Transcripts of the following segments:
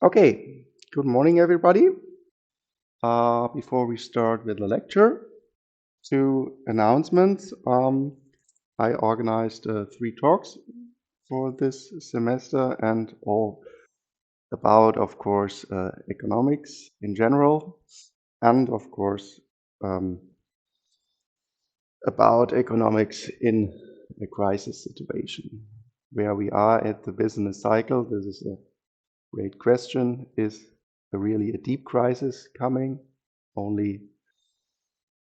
Okay, good morning, everybody. Before we start with the lecture, two announcements. I organized three talks for this semester and all about, of course, economics in general, and of course, um, about economics in a crisis situation. Where we are at the business cycle, this is a great question. Is really a deep crisis coming? Only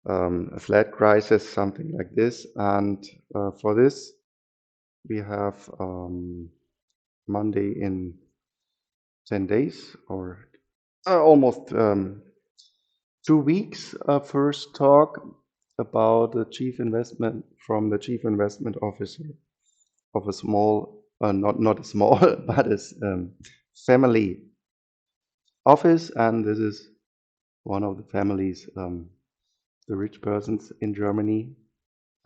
a flat crisis, something like this. And for this, we have Monday in 10 days or almost 2 weeks, first talk about the chief investment from the chief investment officer of a small, not a small, but a family office. And this is one of the families, the rich persons in Germany.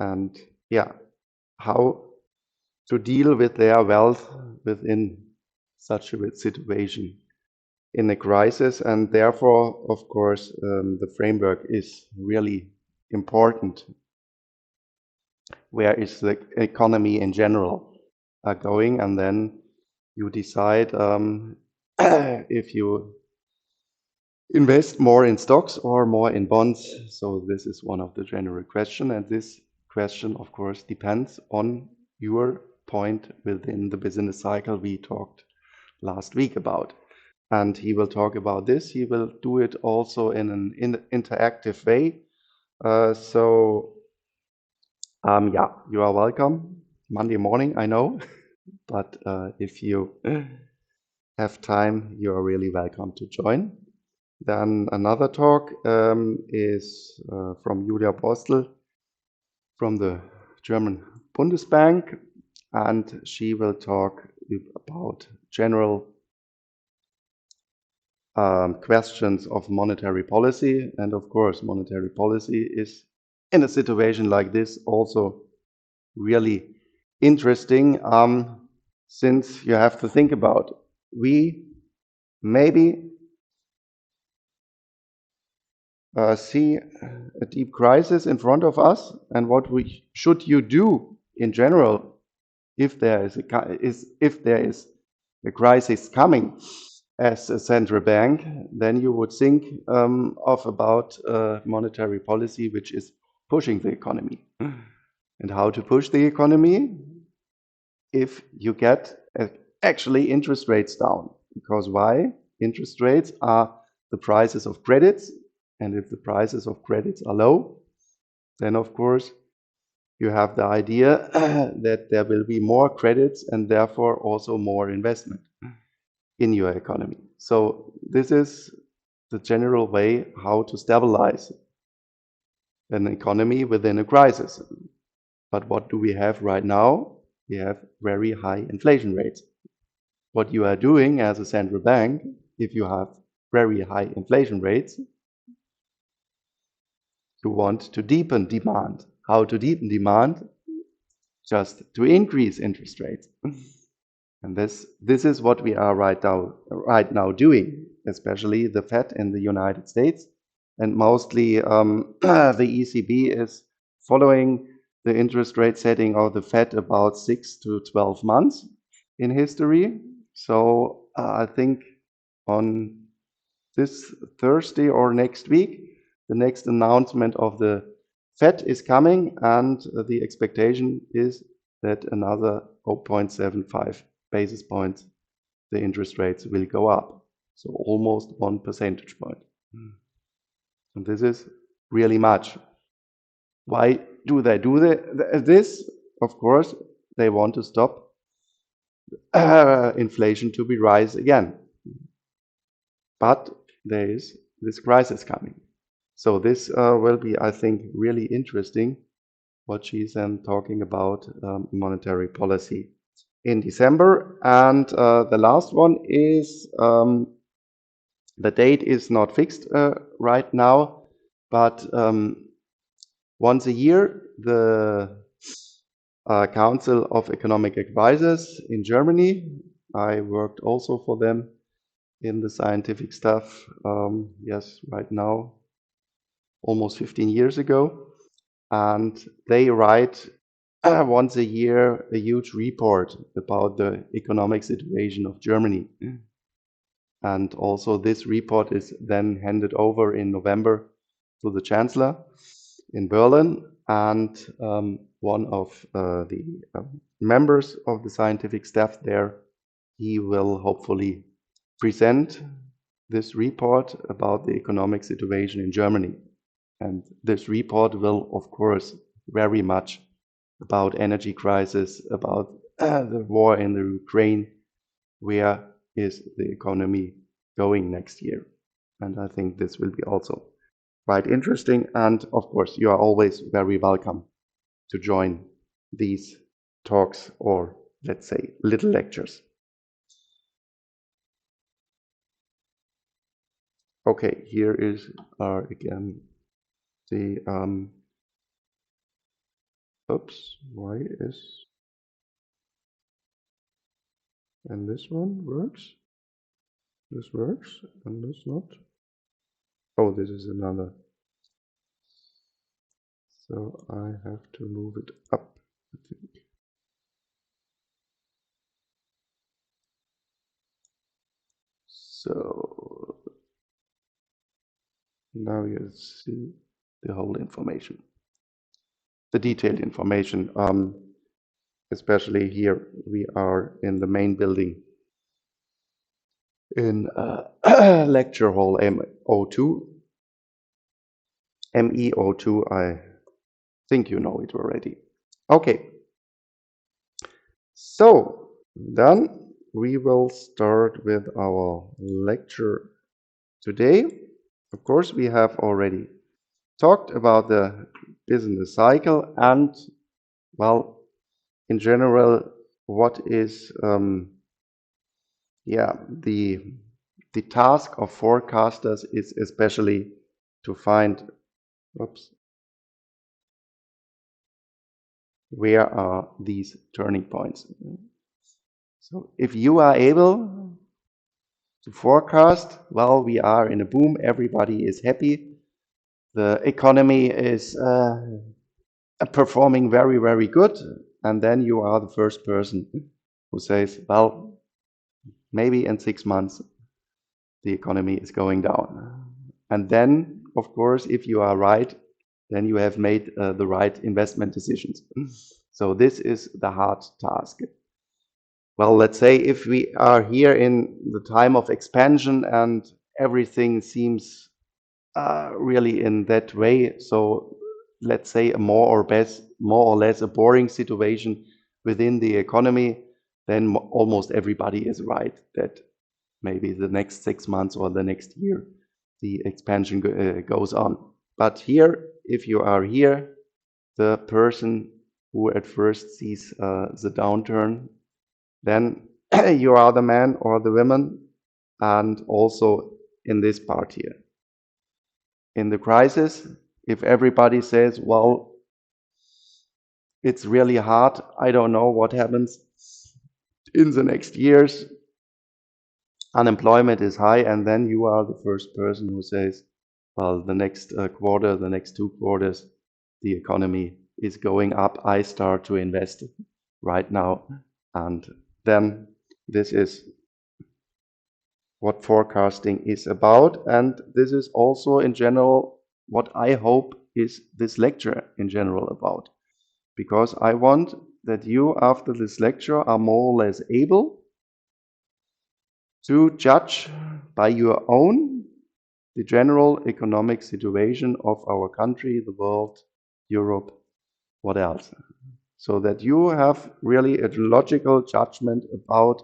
And yeah, how to deal with their wealth within such a situation in a crisis. And therefore, of course, the framework is really important. Where is the economy in general going? And then you decide if you invest more in stocks or more in bonds. So this is one of the general question. And this question, of course, depends on your point within the business cycle we talked last week about. And he will talk about this. He will do it also in an interactive way. Yeah, you are welcome. Monday morning, I know, but if you have time, you are really welcome to join. Then another talk is from Julia Postel from the German Bundesbank, and she will talk about general questions of monetary policy. And of course, monetary policy is in a situation like this also really interesting, since you have to think about we maybe see a deep crisis in front of us, and what should you do in general if there is a crisis coming as a central bank? Then you would think of about monetary policy which is pushing the economy. And how to push the economy if you get actually interest rates down. Because why? Interest rates are the prices of credits, and if the prices of credits are low, then of course you have the idea that there will be more credits and therefore also more investment in your economy. So this is the general way how to stabilize an economy within a crisis. But what do we have right now? We have very high inflation rates. What you are doing as a central bank, if you have very high inflation rates, you want to deepen demand. How to deepen demand? Just to increase interest rates. And this is what we are right now doing, especially the Fed in the United States. And mostly the ECB is following the interest rate setting of the Fed about 6 to 12 months in history. So I think on this Thursday or next week, the next announcement of the Fed is coming, and the expectation is that another 0.75 basis points, the interest rates will go up. So almost 1 percentage point. And this is really much. Why do they do this? Of course, they want to stop inflation to be rise again. But there is this crisis coming. So this will be, I think, really interesting what she's talking about monetary policy in December. And the last one is the date is not fixed right now, but once a year, the Council of Economic Advisors in Germany, I worked also for them, in the scientific stuff. Yes, right now, almost 15 years ago. And they write once a year a huge report about the economic situation of Germany. And also, this report is then handed over in November to the Chancellor in Berlin. And one of the members of the scientific staff there, he will hopefully present this report about the economic situation in Germany. And this report will, of course, very much about energy crisis, about the war in the Ukraine. Where is the economy going next year? And I think this will be also quite interesting. And of course, you are always very welcome to join these talks or, let's say, little lectures. Okay, here is again the oops, why is, and this one works, this works, and this not. Oh, this is another. So I have to move it up, I think. So now you see the whole information, the detailed information. Especially here, we are in the main building in lecture hall MO2. MEO2, I think you know it already. Okay, so then we will start with our lecture today. Of course, we have already talked about the business cycle and, well, in general, what is the task of forecasters is especially to find, oops, where are these turning points. So if you are able to forecast, well, we are in a boom, everybody is happy, the economy is performing very, very good, and then you are the first person who says, well, maybe in 6 months the economy is going down. And then, of course, if you are right, then you have made the right investment decisions. So this is the hard task. Well, let's say if we are here in the time of expansion and everything seems really in that way, so let's say a more or less a boring situation within the economy, then almost everybody is right that maybe the next 6 months or the next year the expansion goes on. But here, if you are here, the person who at first sees the downturn, then you are the man or the woman, and also in this part here. In the crisis, if everybody says, well, it's really hard, I don't know what happens in the next years, unemployment is high, and then you are the first person who says, well, the next quarter, the next 2 quarters, the economy is going up, I start to invest right now. And then this is what forecasting is about. And this is also in general what I hope is this lecture in general about. Because I want that you, after this lecture, are more or less able to judge by your own the general economic situation of our country, the world, Europe, what else. So that you have really a logical judgment about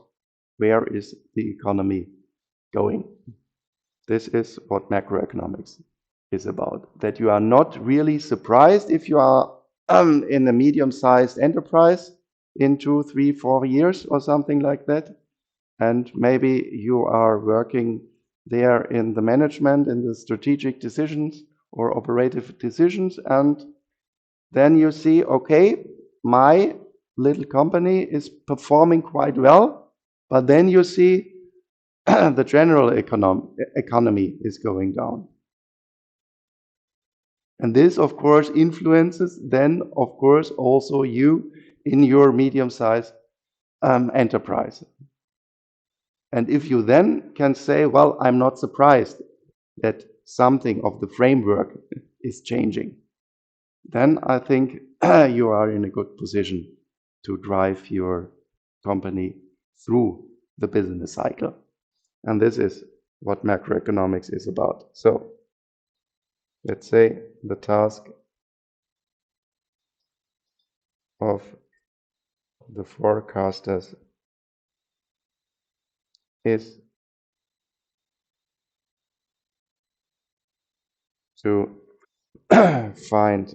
where is the economy going. This is what macroeconomics is about. That you are not really surprised if you are in a medium-sized enterprise in 2, 3, 4 years or something like that. And maybe you are working there in the management, in the strategic decisions or operative decisions. And then you see, okay, my little company is performing quite well. But then you see the general economy is going down. And this, of course, influences then, of course, also you in your medium-sized enterprise. And if you then can say, well, I'm not surprised that something of the framework is changing, then I think you are in a good position to drive your company through the business cycle. And this is what macroeconomics is about. So let's say the task of the forecasters is to find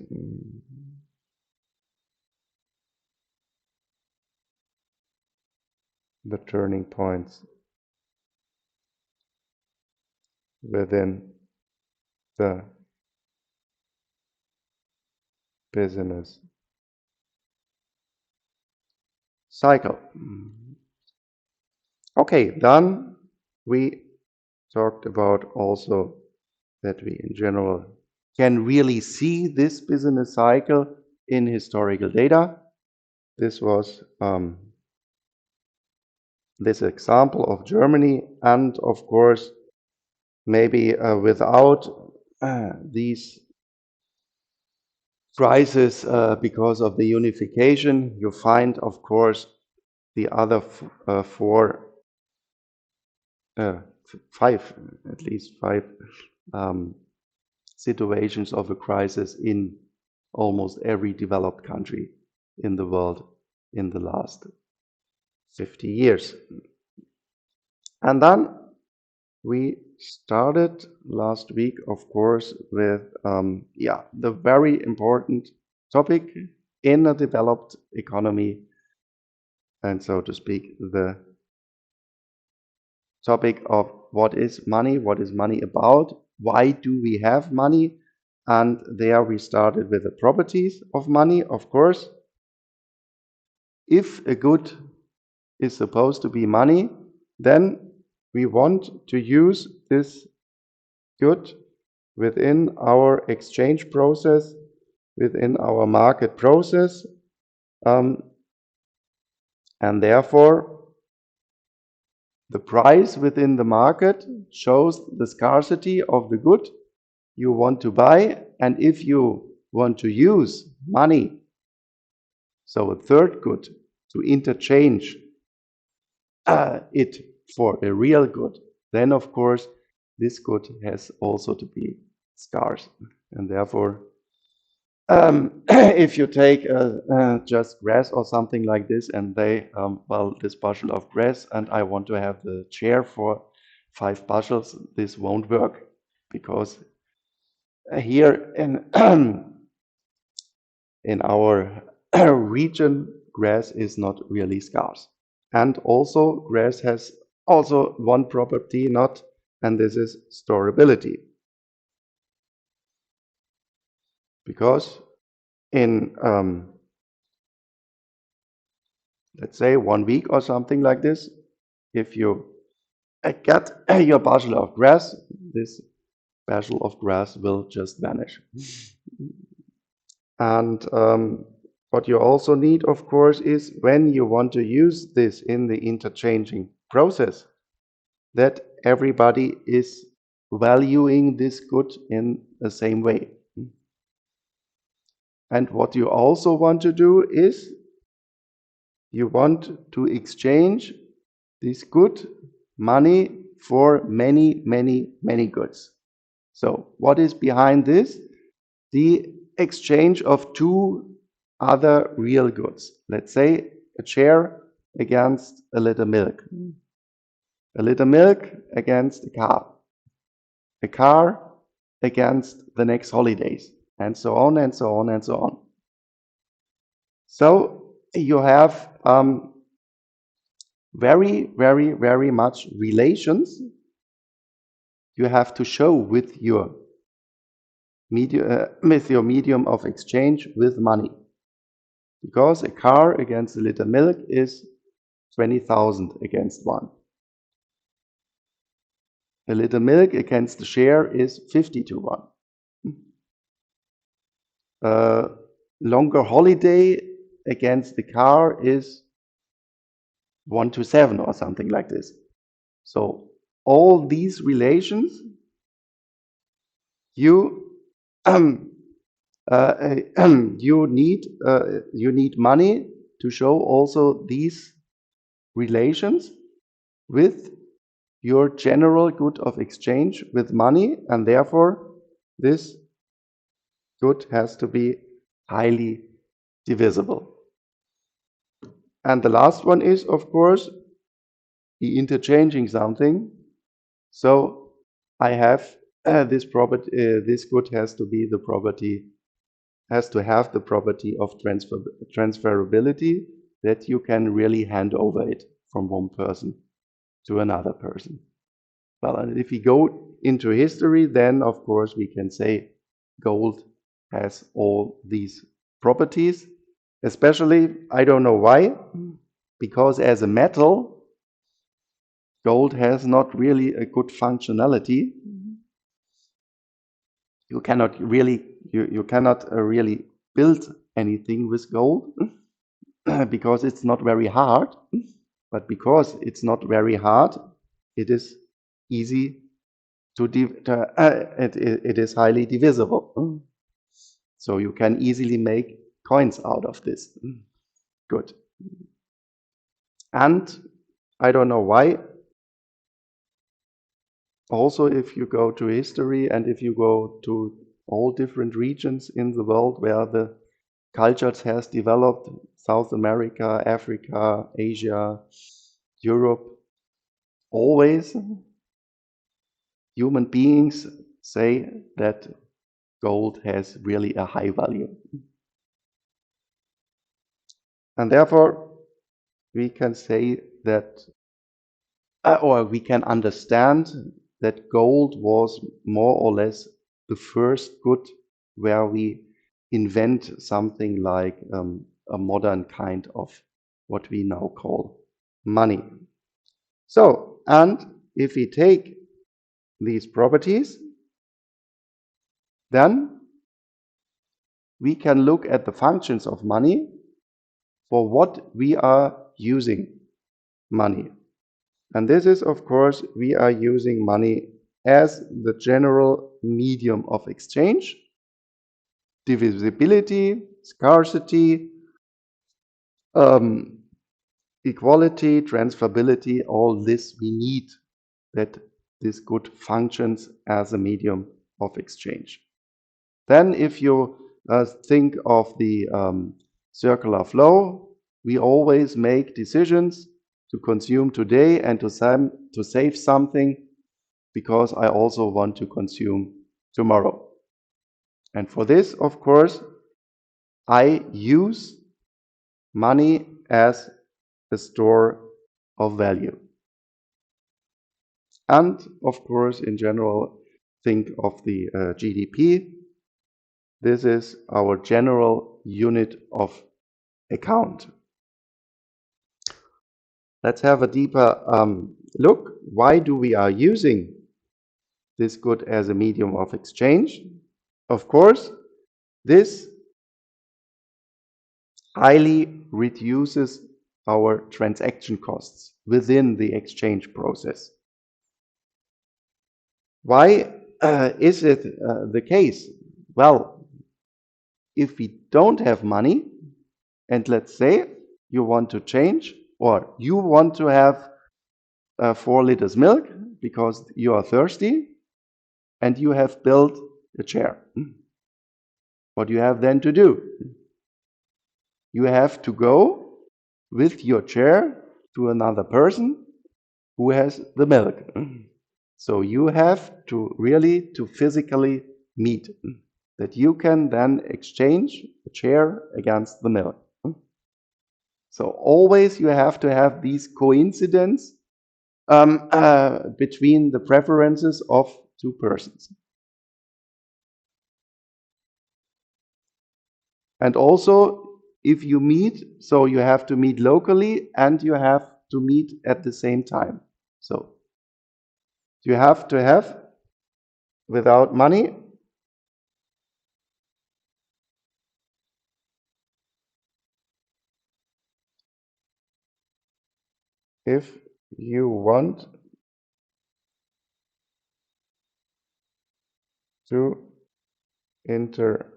the turning points within the business cycle. Okay, then we talked about also that we in general can really see this business cycle in historical data. This was this example of Germany, and of course, maybe without these crises because of the unification, you find, of course, the other five, at least five situations of a crisis in almost every developed country in the world in the last 50 years. And then we started last week, of course, with the very important topic in a developed economy, and so to speak, the topic of what is money about, why do we have money, and there we started with the properties of money, of course. If a good is supposed to be money, then we want to use this good within our exchange process, within our market process, and therefore the price within the market shows the scarcity of the good you want to buy, and if you want to use money, so a third good, to interchange it for a real good, then of course this good has also to be scarce. And therefore, if you take just grass or something like this, and they, well, this bushel of grass, and I want to have the chair for 5 bushels, this won't work, because here in in our region, grass is not really scarce. And also, grass has also one property not, and this is storability. Because in, let's say, 1 week or something like this, if you get your bushel of grass, this bushel of grass will just vanish. And what you also need, of course, is when you want to use this in the interchanging process, that everybody is valuing this good in the same way. And what you also want to do is you want to exchange this good money for many, many, many goods. So what is behind this? The exchange of 2 other real goods. Let's say a chair against a liter milk. A liter milk against a car against the next holidays, and so on and so on and so on. So you have very, very, very much relations you have to show with your medium of exchange with money, because a car against a liter milk is 20,000 against 1. A liter milk against the share is 50 to 1. Longer holiday against the car is 1 to 7 or something like this. So all these relations you you need money to show also these relations with your general good of exchange with money, and therefore this good has to be highly divisible. And the last one is, of course, the interchanging something. So I have this property. This good has to be the property, has to have the property of transferability, that you can really hand over it from one person to another person. Well, and if we go into history, then of course we can say gold has all these properties. Especially, I don't know why, because as a metal, gold has not really a good functionality. You cannot really build anything with gold because it's not very hard. But because it's not very hard, it is easy to it is highly divisible. So you can easily make coins out of this. Good. And I don't know why. Also, if you go to history and if you go to all different regions in the world where the cultures has developed, South America, Africa, Asia, Europe, always human beings say that gold has really a high value. And therefore, we can say that, or we can understand that gold was more or less the first good where we invent something like a modern kind of what we now call money. So, and if we take these properties, then we can look at the functions of money for what we are using money. And this is, of course, we are using money as the general medium of exchange, divisibility, scarcity, equality, transferability, all this we need that this good functions as a medium of exchange. Then if you think of the circular flow, we always make decisions to consume today and to save something because I also want to consume tomorrow. And for this, of course, I use money as a store of value. And of course, in general, think of the GDP. This is our general unit of account. Let's have a deeper look. Why do we are using this good as a medium of exchange? Of course, this highly reduces our transaction costs within the exchange process. Why is it the case? Well, if we don't have money, and let's say you want to change, or you want to have 4 liters milk because you are thirsty, and you have built a chair. What do you have then to do? You have to go with your chair to another person who has the milk. So you have to really to physically meet, that you can then exchange the chair against the milk. So always you have to have these coincidence between the preferences of two persons. And also, if you meet, so you have to meet locally and you have to meet at the same time. So you have to have without money? If you want to interchange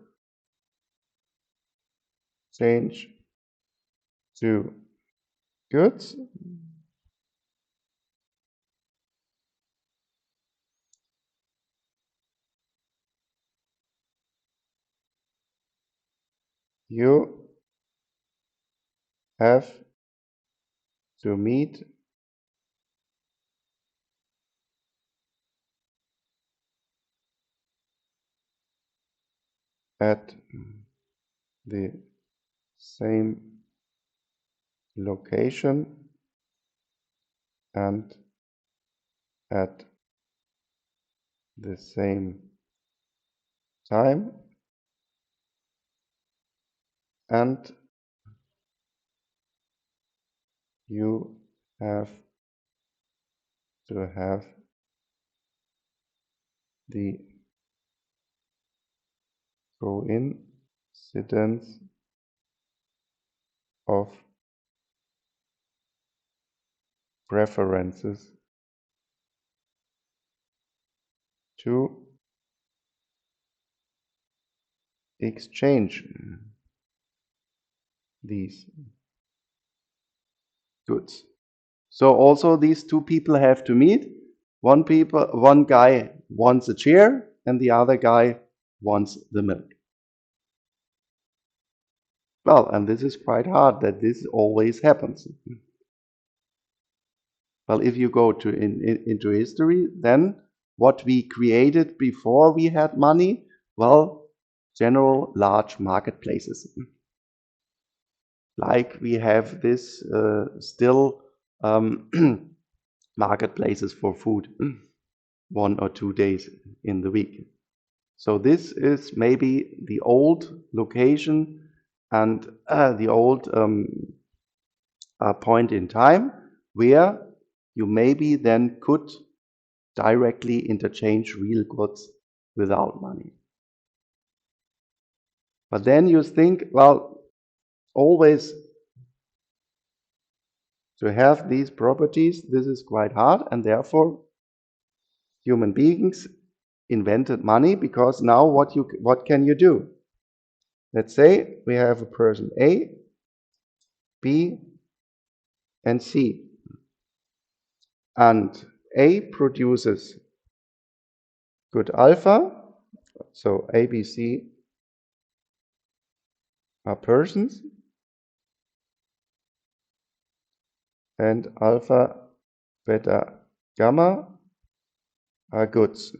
to goods, you have to meet at the same location and at the same time, and you have to have the coincidence of preferences to exchange these goods. So also these two people have to meet. One guy wants a chair and the other guy wants the milk. Well, and this is quite hard that this always happens. Well, if you go into history, then what we created before we had money, well, general large marketplaces. Like we have this still marketplaces for food 1 or 2 days in the week. So this is maybe the old location and the old point in time where you maybe then could directly interchange real goods without money. But then you think, well, always to have these properties, this is quite hard, and therefore human beings invented money, because now what can you do? Let's say we have a person A, B, and C, and A produces good alpha, so A, B, C are persons, and alpha, beta, gamma are goods.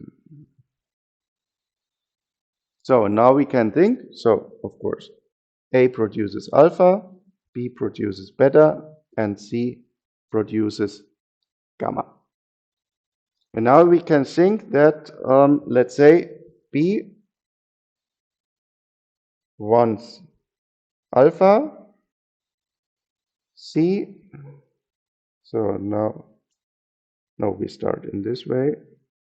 So now we can think, so of course, A produces alpha, B produces beta, and C produces gamma. And now we can think that, let's say, B wants alpha, C, so now we start in this way.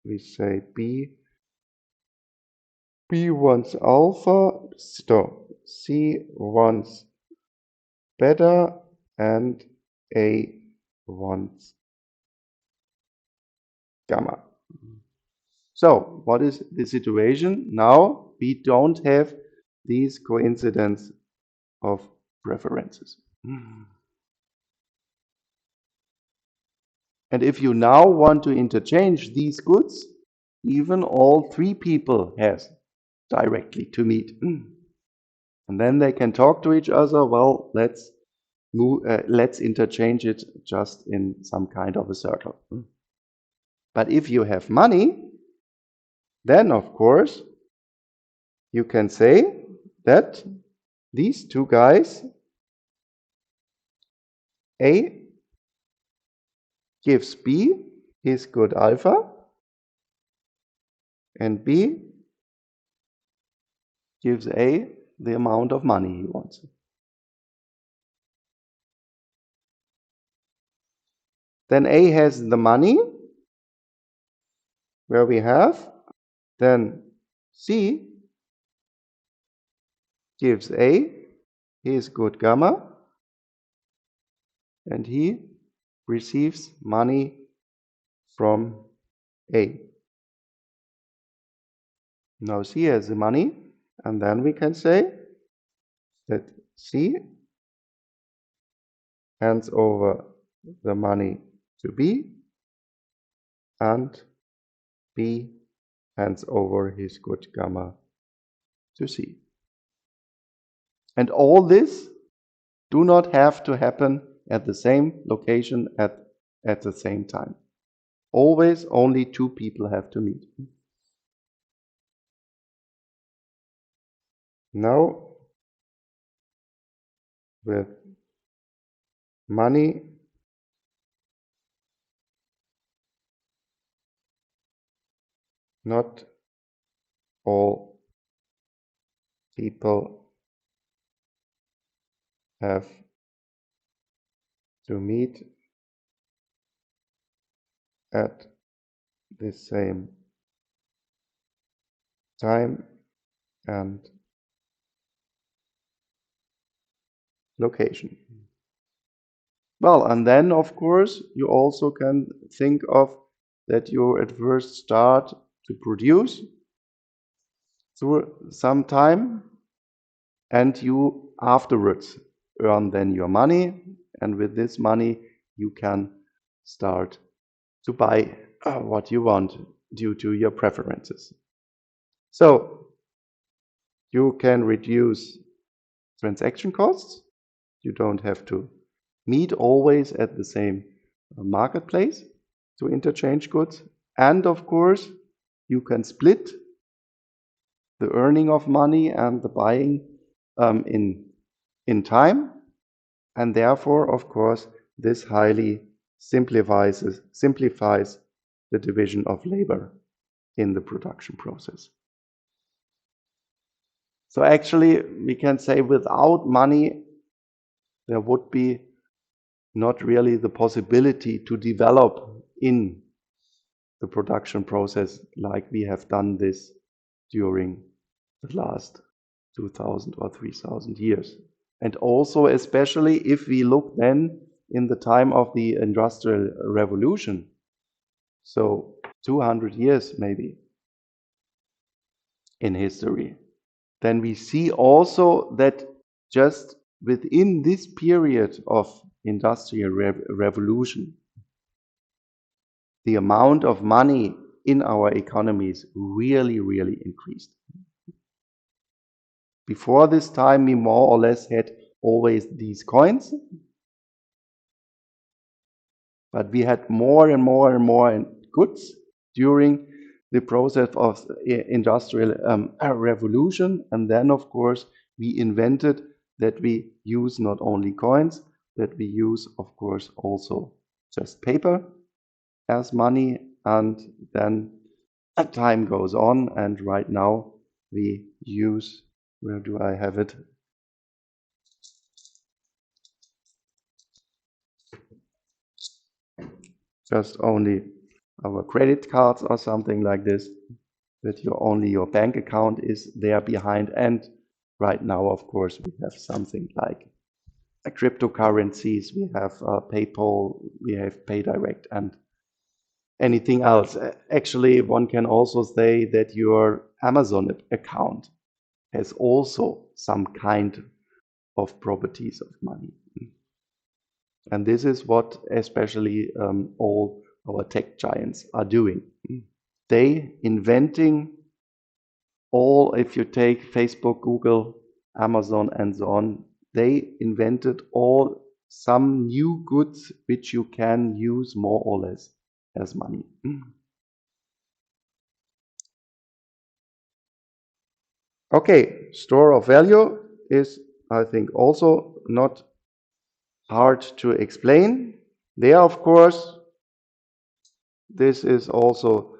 We say B wants alpha, so C wants beta, and A wants gamma. So what is the situation? Now we don't have these coincidence of preferences. And if you now want to interchange these goods, even all three people has directly to meet. And then they can talk to each other. Well, let's interchange it just in some kind of a circle. But if you have money, then of course you can say that these two guys, A gives B his good alpha, and B gives A the amount of money he wants. Then A has the money, where we have then C gives A his good gamma, and he receives money from A. Now C has the money, and then we can say that C hands over the money to B, and B hands over his good gamma to C. And all this do not have to happen at the same location at the same time. Always only two people have to meet. Now, with money not all people have to meet at the same time and location. Well, and then of course you also can think of that you at first start to produce through some time, and you afterwards earn then your money, and with this money you can start to buy what you want due to your preferences. So you can reduce transaction costs. You don't have to meet always at the same marketplace to interchange goods. And of course, you can split the earning of money and the buying in time. And therefore, of course, this highly simplifies the division of labor in the production process. So actually, we can say without money, there would be not really the possibility to develop in the production process like we have done this during the last 2000 or 3000 years. And also, especially if we look then in the time of the Industrial Revolution, so 200 years maybe in history, then we see also that just within this period of Industrial Revolution, the amount of money in our economies really, really increased. Before this time, we more or less had always these coins, but we had more and more and more goods during the process of Industrial Revolution. And then, of course, we invented that we use not only coins, that we use, of course, also just paper as money. And then time goes on, and right now we use, where do I have it? Just only our credit cards or something like this, that only your bank account is there behind. And right now, of course, we have something like cryptocurrencies, we have PayPal, we have PayDirect, and anything else. Actually, one can also say that your Amazon account has also some kind of properties of money. And this is what especially all our tech giants are doing. They inventing all, if you take Facebook, Google, Amazon, and so on, they invented all some new goods which you can use more or less as money. Okay, store of value is, I think, also not hard to explain. There, of course, this is also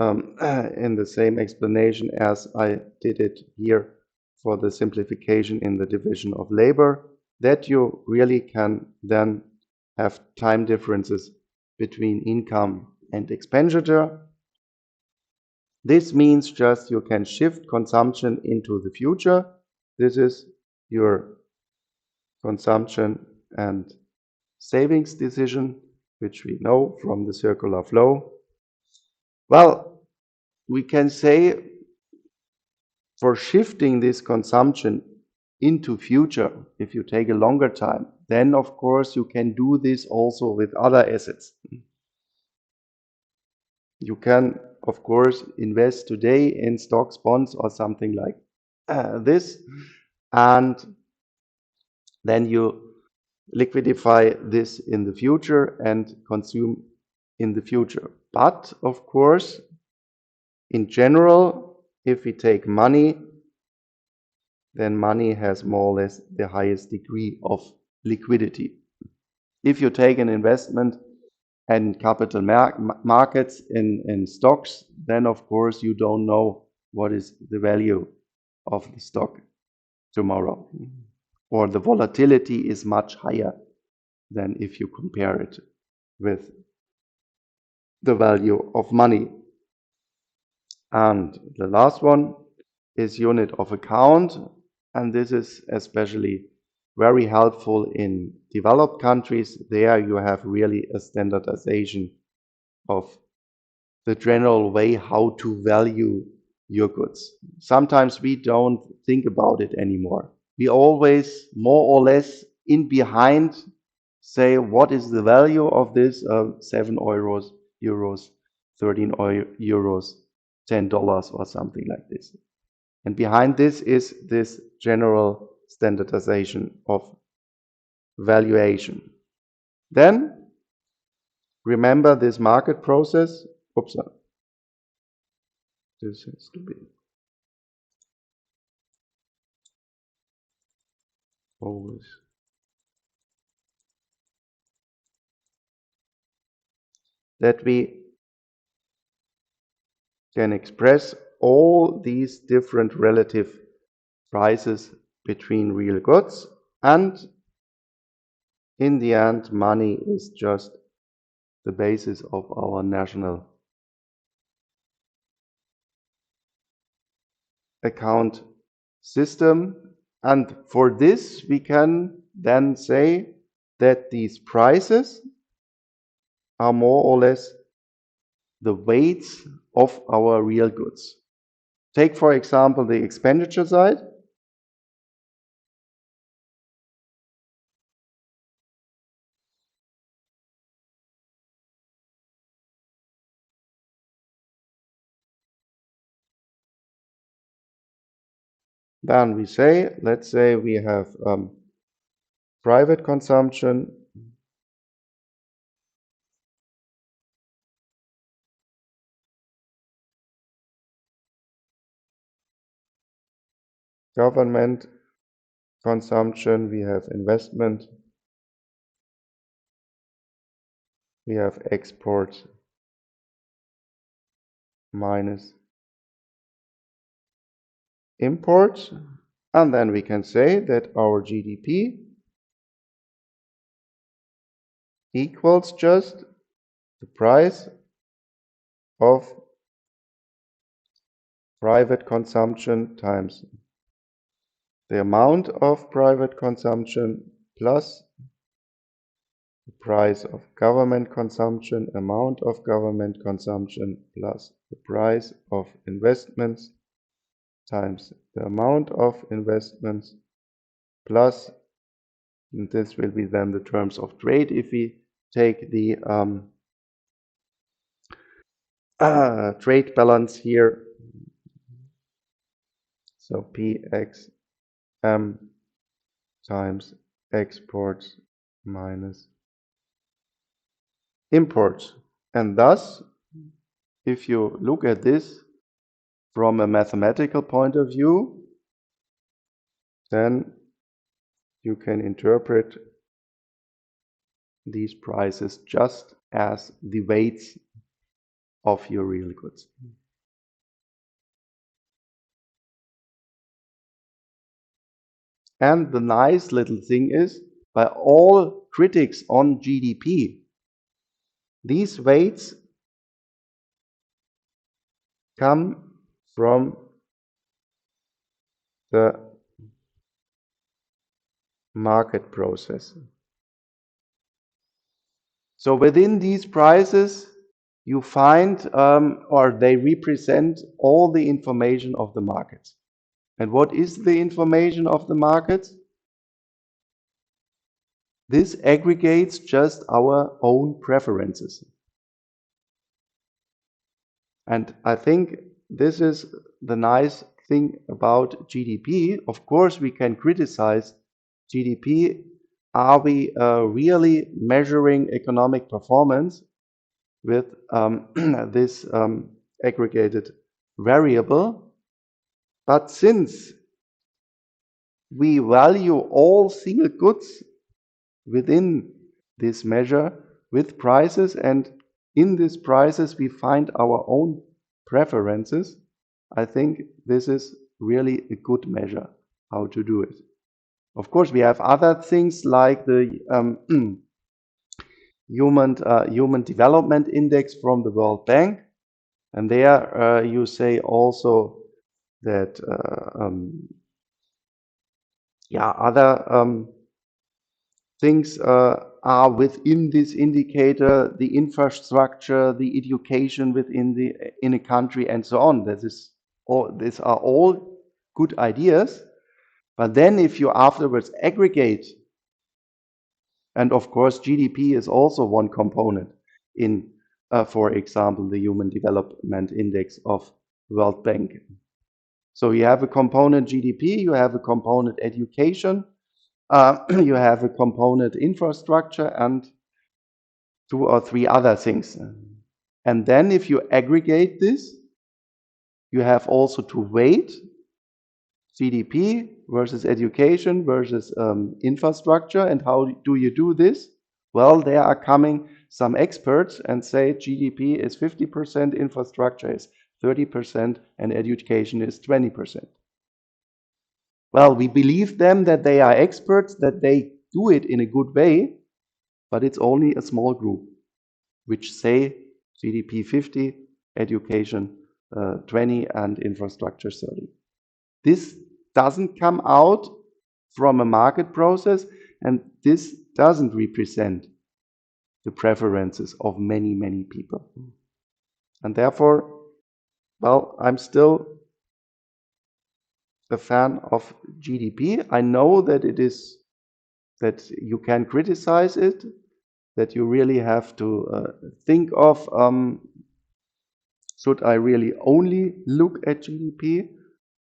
in the same explanation as I did it here for the simplification in the division of labor, that you really can then have time differences between income and expenditure. This means just you can shift consumption into the future. This is your consumption and savings decision, which we know from the circular flow. Well, we can say for shifting this consumption into future, if you take a longer time, then of course you can do this also with other assets. You can, of course, invest today in stocks, bonds, or something like this, and then you liquidify this in the future and consume in the future. But of course, in general, if we take money, then money has more or less the highest degree of liquidity. If you take an investment in capital markets in stocks, then of course you don't know what is the value of the stock tomorrow, or the volatility is much higher than if you compare it with the value of money. And the last one is unit of account, and this is especially very helpful in developed countries. There you have really a standardization of the general way how to value your goods. Sometimes we don't think about it anymore. We always more or less in behind say what is the value of this 7 euros, 13 euros, $10 or something like this. And behind this is this general standardization of valuation. Then remember this market process. Oops, this has to be always that we can express all these different relative prices between real goods, and in the end money is just the basis of our national account system. And for this we can then say that these prices are more or less the weights of our real goods. Take for example the expenditure side. Then we say, let's say we have private consumption, government consumption, we have investment, we have export minus import, and then we can say that our GDP equals just the price of private consumption times the amount of private consumption plus the price of government consumption, amount of government consumption plus the price of investments times the amount of investments plus, and this will be then the terms of trade if we take the trade balance here. So PXM times exports minus imports. And thus, if you look at this from a mathematical point of view, then you can interpret these prices just as the weights of your real goods. And the nice little thing is, by all critics on GDP, these weights come from the market process. So within these prices, you find, or they represent all the information of the markets. And what is the information of the markets? This aggregates just our own preferences. And I think this is the nice thing about GDP. Of course, we can criticize GDP. Are we really measuring economic performance with this aggregated variable? But since we value all single goods within this measure with prices, and in these prices we find our own preferences, I think this is really a good measure how to do it. Of course, we have other things like the Human Development Index from the World Bank, and there you say also that other things are within this indicator, the infrastructure, the education in a country, and so on. These are all good ideas. But then if you afterwards aggregate, and of course GDP is also one component in, for example, the Human Development Index of World Bank. So you have a component GDP, you have a component education, you have a component infrastructure, and 2 or 3 other things. And then if you aggregate this, you have also to weight GDP versus education versus infrastructure. And how do you do this? Well, there are coming some experts and say GDP is 50%, infrastructure is 30%, and education is 20%. Well, we believe them that they are experts, that they do it in a good way, but it's only a small group which say GDP 50, education 20, and infrastructure 30. This doesn't come out from a market process, and this doesn't represent the preferences of many, many people. And therefore, well, I'm still a fan of GDP. I know that that you can criticize it, that you really have to think of, should I really only look at GDP?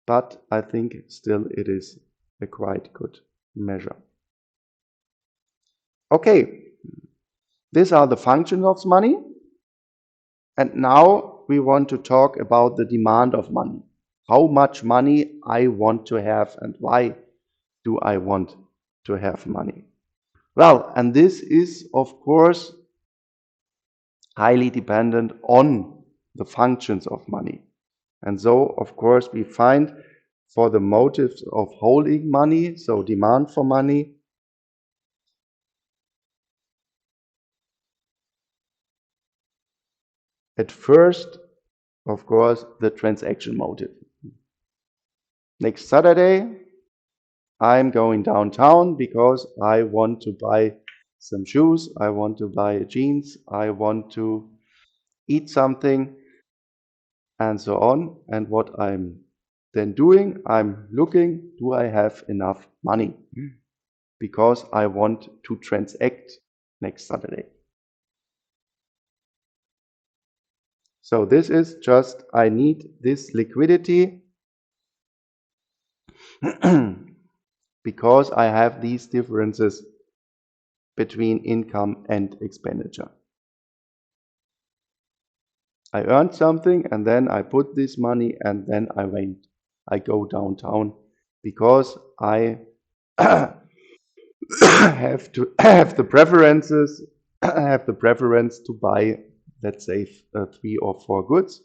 But I think still it is a quite good measure. Okay, these are the functions of money. And now we want to talk about the demand of money. How much money I want to have and why do I want to have money? Well, and this is, of course, highly dependent on the functions of money. And so, of course, we find for the motives of holding money, so demand for money, at first, of course, the transaction motive. Next Saturday, I'm going downtown because I want to buy some shoes, I want to buy jeans, I want to eat something, and so on. And what I'm then doing, I'm looking, do I have enough money? Because I want to transact next Saturday. So this is just, I need this liquidity because I have these differences between income and expenditure. I earned something and then I put this money and then I go downtown because I have to have the preferences, have the preference to buy, let's say, 3 or 4 goods.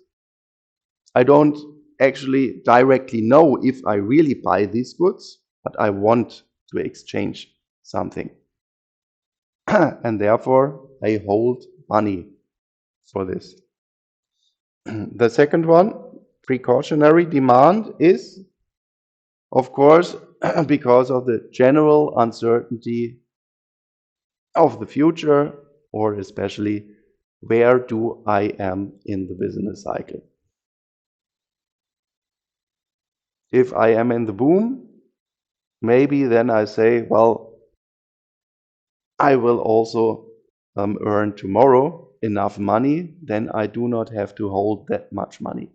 I don't actually directly know if I really buy these goods, but I want to exchange something. And therefore, I hold money for this. The second one, precautionary demand is, of course, because of the general uncertainty of the future, or especially where do I am in the business cycle. If I am in the boom, maybe then I say, well, I will also earn tomorrow enough money, then I do not have to hold that much money.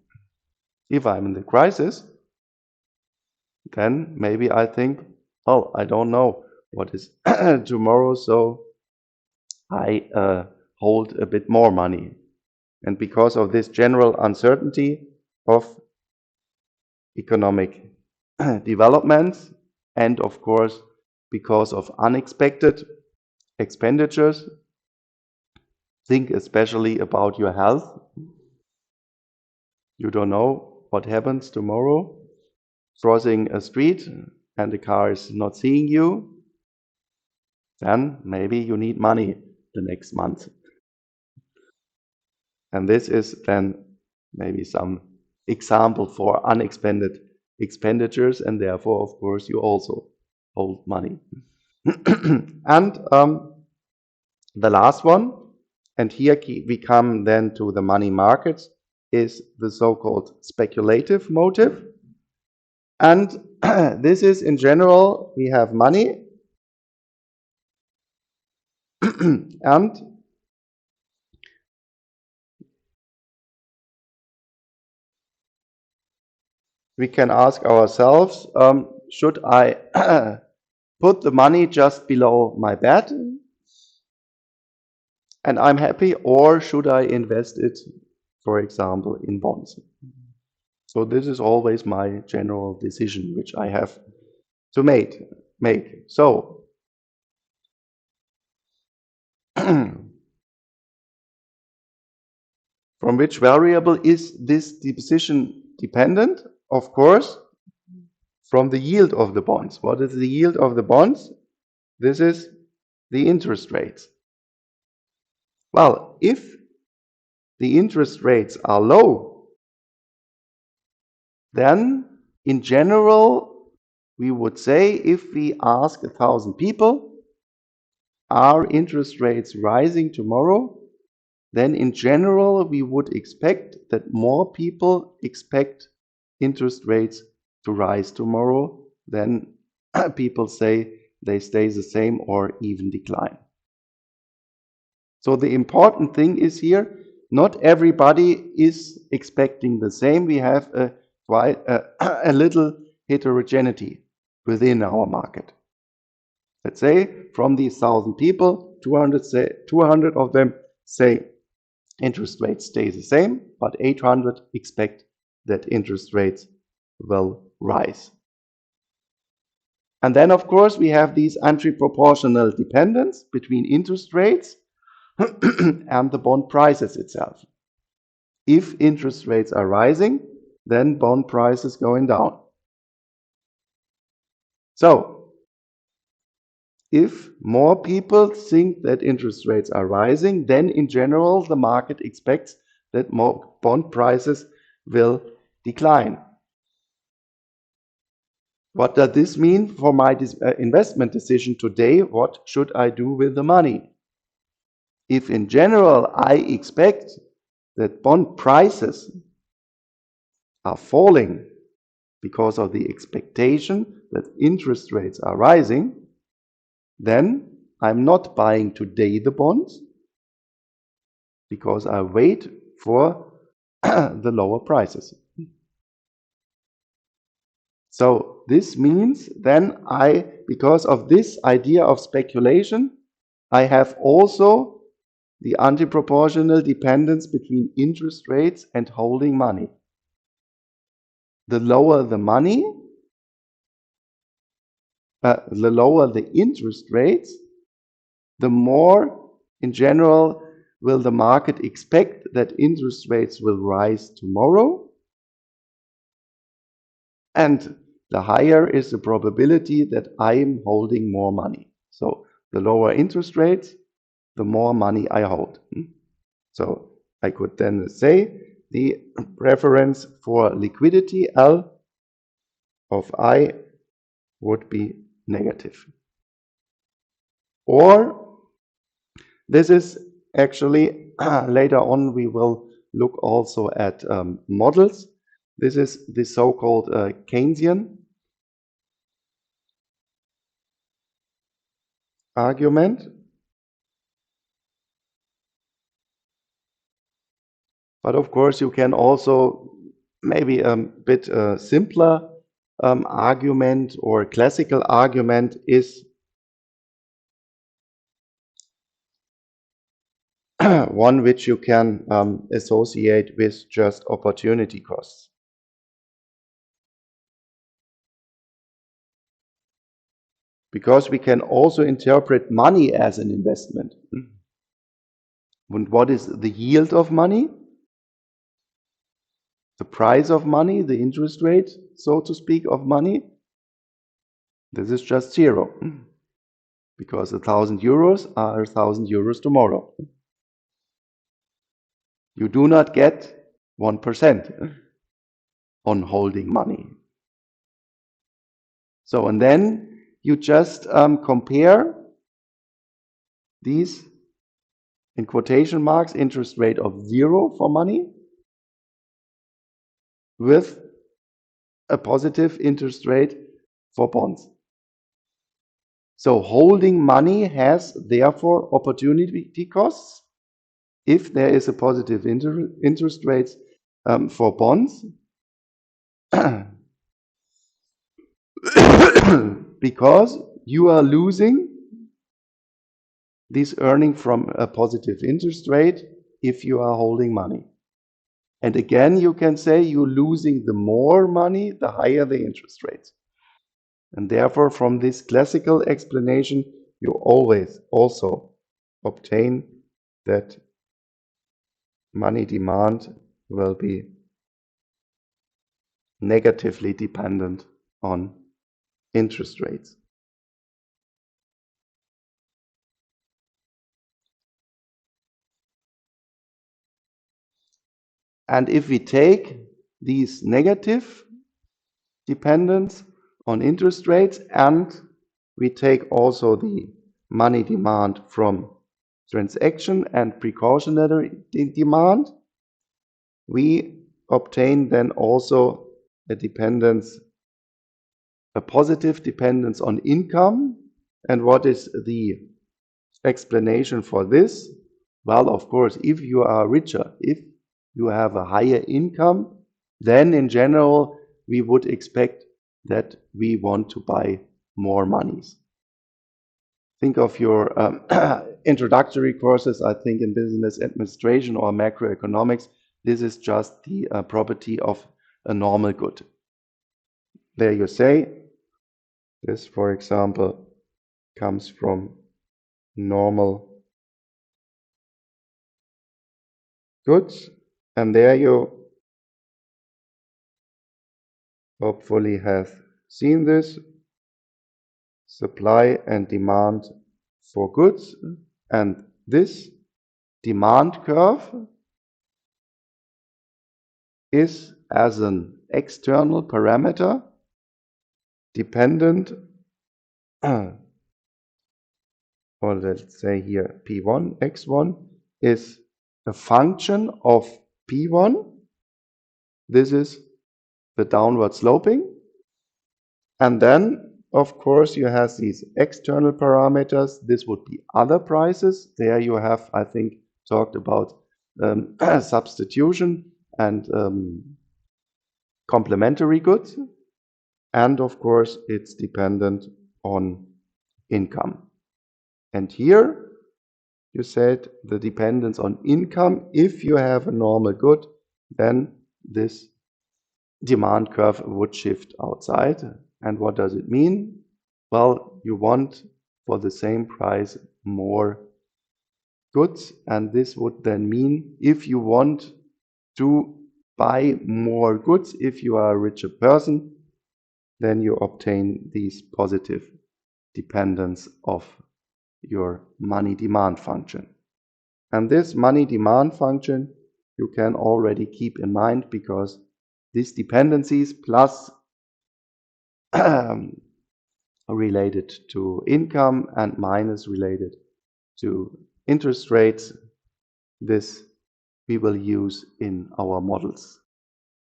If I'm in the crisis, then maybe I think, oh, I don't know what is tomorrow, so I hold a bit more money. And because of this general uncertainty of economic developments, and of course, because of unexpected expenditures, think especially about your health. You don't know what happens tomorrow. Crossing a street and the car is not seeing you, then maybe you need money the next month. And this is then maybe some example for unexpended expenditures, and therefore, of course, you also hold money. And the last one, and here we come then to the money markets, is the so-called speculative motive. And this is in general, we have money and we can ask ourselves, should I put the money just below my bed and I'm happy, or should I invest it, for example, in bonds? So this is always my general decision which I have to make. So from which variable is this decision dependent? Of course, from the yield of the bonds. What is the yield of the bonds? This is the interest rates. Well, if the interest rates are low, then in general, we would say if we ask 1,000 people, are interest rates rising tomorrow? Then in general, we would expect that more people expect interest rates to rise tomorrow than people say they stay the same or even decline. So the important thing is here, not everybody is expecting the same. We have a little heterogeneity within our market. Let's say from these 1,000 people, 200 of them say interest rates stay the same, but 800 expect that interest rates will rise. And then, of course, we have these anti-proportional dependence between interest rates and the bond prices itself. If interest rates are rising, then bond prices going down. So, if more people think that interest rates are rising, then in general the market expects that more bond prices will decline. What does this mean for my investment decision today? What should I do with the money? If in general I expect that bond prices are falling because of the expectation that interest rates are rising, then I'm not buying today the bonds because I wait for the lower prices. So this means then because of this idea of speculation, I have also the anti-proportional dependence between interest rates and holding money. The lower the money, the lower the interest rates, the more in general will the market expect that interest rates will rise tomorrow, and the higher is the probability that I am holding more money. So the lower interest rates, the more money I hold. So I could then say the preference for liquidity L of I would be negative. Or this is actually, later on we will look also at models. This is the so-called Keynesian argument. But of course, you can also maybe a bit simpler argument or classical argument is one which you can associate with just opportunity costs. Because we can also interpret money as an investment. And what is the yield of money? The price of money, the interest rate, so to speak, of money? This is just zero. Because 1,000 euros are 1,000 euros tomorrow. You do not get 1% on holding money. So, and then you just compare these, in quotation marks, interest rate of 0 for money with a positive interest rate for bonds. So holding money has therefore opportunity costs. If there is a positive interest rate for bonds, because you are losing this earning from a positive interest rate if you are holding money. And again, you can say you're losing the more money, the higher the interest rates. And therefore, from this classical explanation, you always also obtain that money demand will be negatively dependent on interest rates. And if we take these negative dependence on interest rates and we take also the money demand from transaction and precautionary demand, we obtain then also a dependence, a positive dependence on income. And what is the explanation for this? Well, of course, if you are richer, if you have a higher income, then in general, we would expect that we want to buy more monies. Think of your introductory courses, I think, in business administration or macroeconomics. This is just the property of a normal good. There you say, this, for example, comes from normal goods. And there you hopefully have seen this. Supply and demand for goods. And this demand curve is as an external parameter dependent, or let's say here P1, X1 is a function of P1. This is the downward sloping. And then, of course, you have these external parameters. This would be other prices. There you have, I think, talked about substitution and complementary goods. And of course, it's dependent on income. And here you said the dependence on income. If you have a normal good, then this demand curve would shift outside. And what does it mean? Well, you want for the same price more goods. And this would then mean if you want to buy more goods, if you are a richer person, then you obtain these positive dependence of your money demand function. And this money demand function you can already keep in mind, because these dependencies plus related to income and minus related to interest rates, this we will use in our models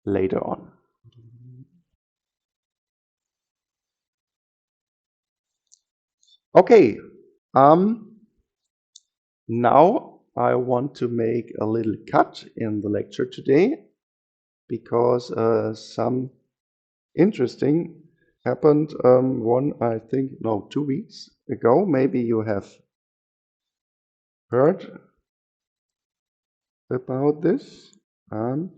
later on. Okay, now I want to make a little cut in the lecture today, because some interesting happened 2 weeks ago. Maybe you have heard about this, and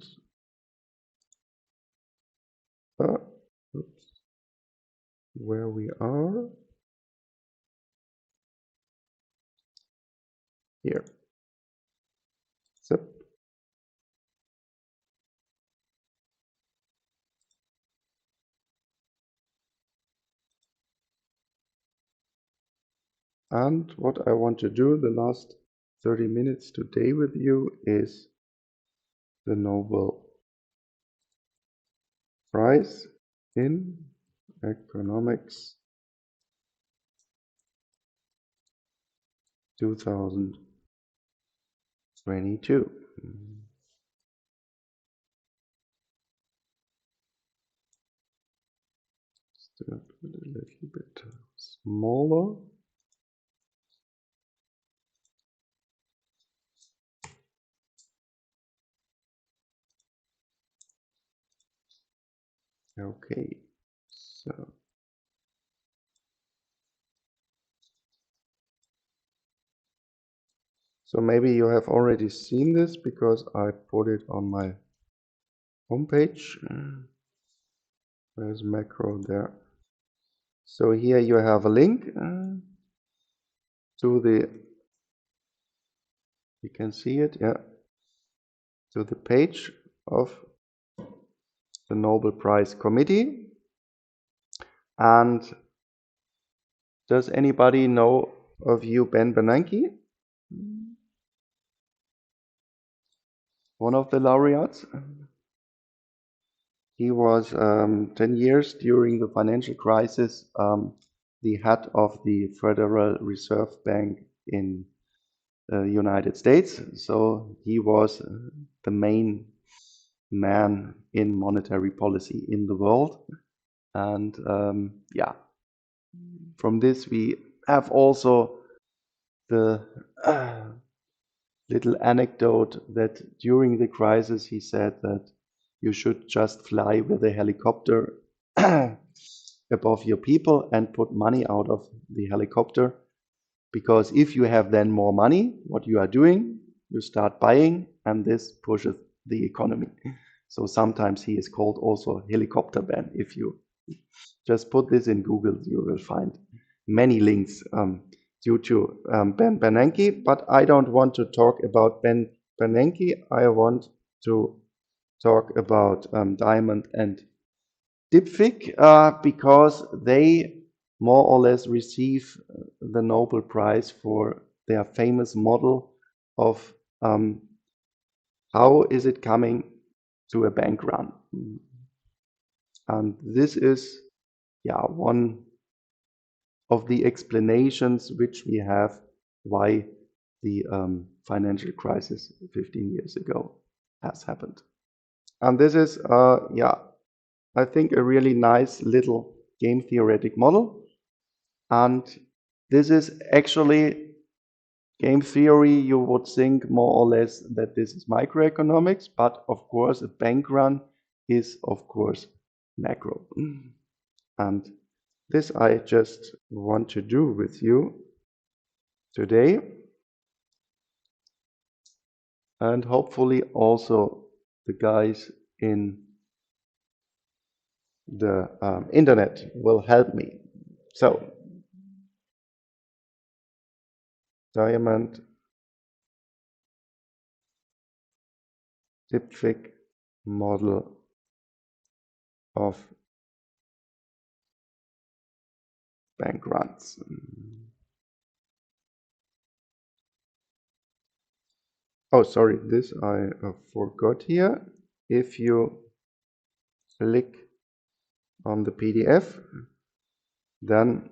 oops, where we are here. So, and what I want to do the last 30 minutes today with you is the Nobel Prize in Economics 2022. Start with a little bit smaller. Okay, so maybe you have already seen this, because I put it on my homepage. There's macro there. So here you have a link to the, you can see it, yeah, to the page of the Nobel Prize Committee. And does anybody know of you Ben Bernanke? One of the laureates? He was 10 years during the financial crisis the head of the Federal Reserve Bank in the United States. So he was the main man in monetary policy in the world. And yeah, from this we have also the little anecdote that during the crisis he said that you should just fly with a helicopter above your people and put money out of the helicopter, because if you have then more money, what you are doing, you start buying, and this pushes the economy. So sometimes he is called also helicopter Ben. If you just put this in Google, you will find many links due to Ben Bernanke. But I don't want to talk about Ben Bernanke. I want to talk about Diamond and Dipfig, because they more or less receive the Nobel Prize for their famous model of how is it coming to a bank run. And this is, yeah, one of the explanations which we have why the financial crisis 15 years ago has happened. And this is, yeah, I think a really nice little game theoretic model. And this is actually game theory. You would think more or less that this is microeconomics, but of course a bank run is of course macro. And this I just want to do with you today, and hopefully also the guys in the internet will help me. So, Diamond Dipfig model of bank runs. Oh, sorry, this I forgot here. If you click on the PDF, then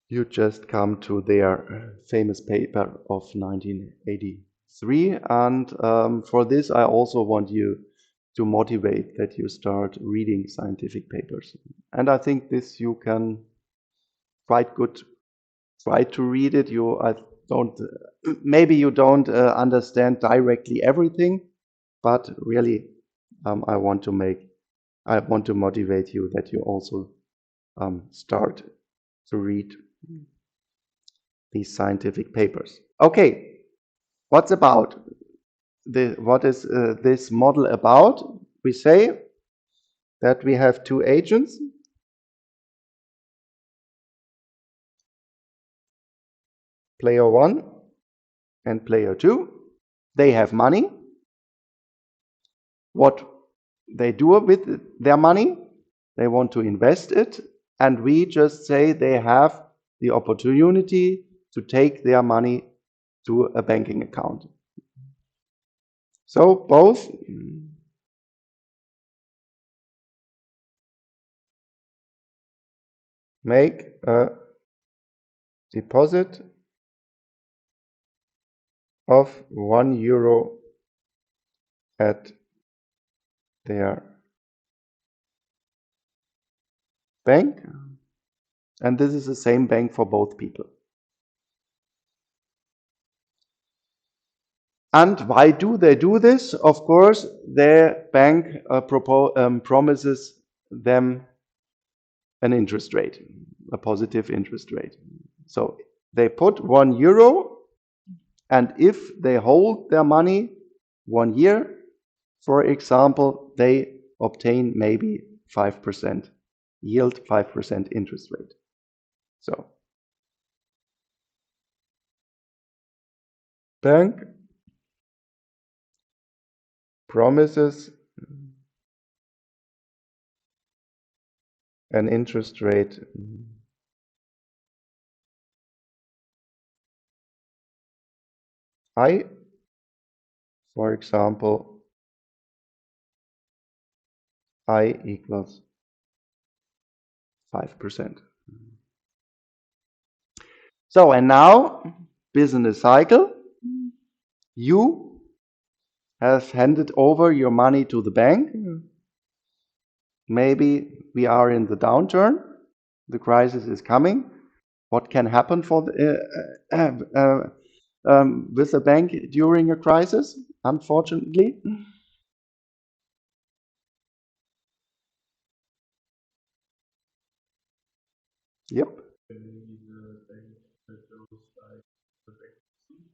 you just come to their famous paper of 1983. And for this, I also want you to motivate that you start reading scientific papers. And I think this you can quite good try to read it. I don't, maybe you don't understand directly everything, but really, I want to motivate you that you also start to read these scientific papers. Okay, what is this model about? We say that we have two agents, player one and player two. They have money. What they do with their money, they want to invest it, and we just say they have the opportunity to take their money to a banking account. So both make a deposit of €1 at their bank, and this is the same bank for both people. And why do they do this? Of course, their bank promises them an interest rate, a positive interest rate. So they put €1, and if they hold their money 1 year, for example, they obtain maybe 5% yield, 5% interest rate. So bank promises an interest rate I, for example, I equals 5%. So, and now, business cycle, you have handed over your money to the bank. Maybe we are in the downturn, the crisis is coming. What can happen for with the bank during a crisis, unfortunately? Yep.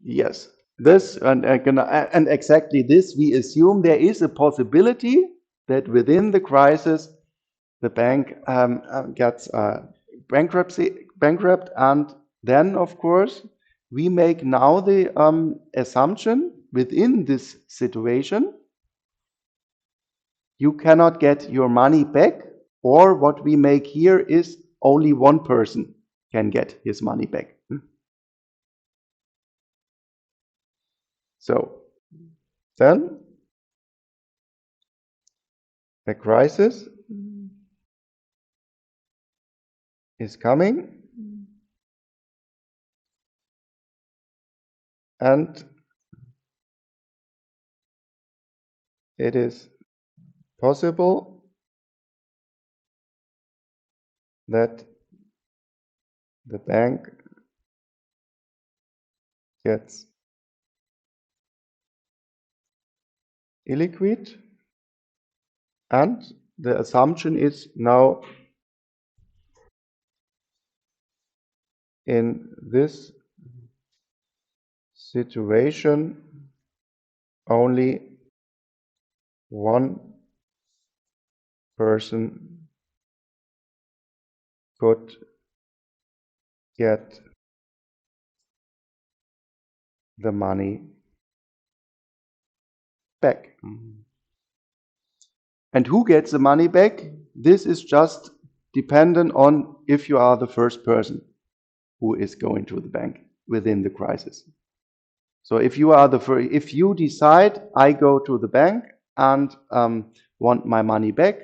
Yes. This and exactly this, we assume there is a possibility that within the crisis, the bank gets bankrupt, and then, of course, we make now the assumption within this situation, you cannot get your money back, or what we make here is only one person can get his money back. So then a crisis is coming, and it is possible that the bank gets illiquid, and the assumption is now in this situation only one person could get the money back. And who gets the money back? This is just dependent on if you are the first person who is going to the bank within the crisis. So if you are if you decide I go to the bank and want my money back,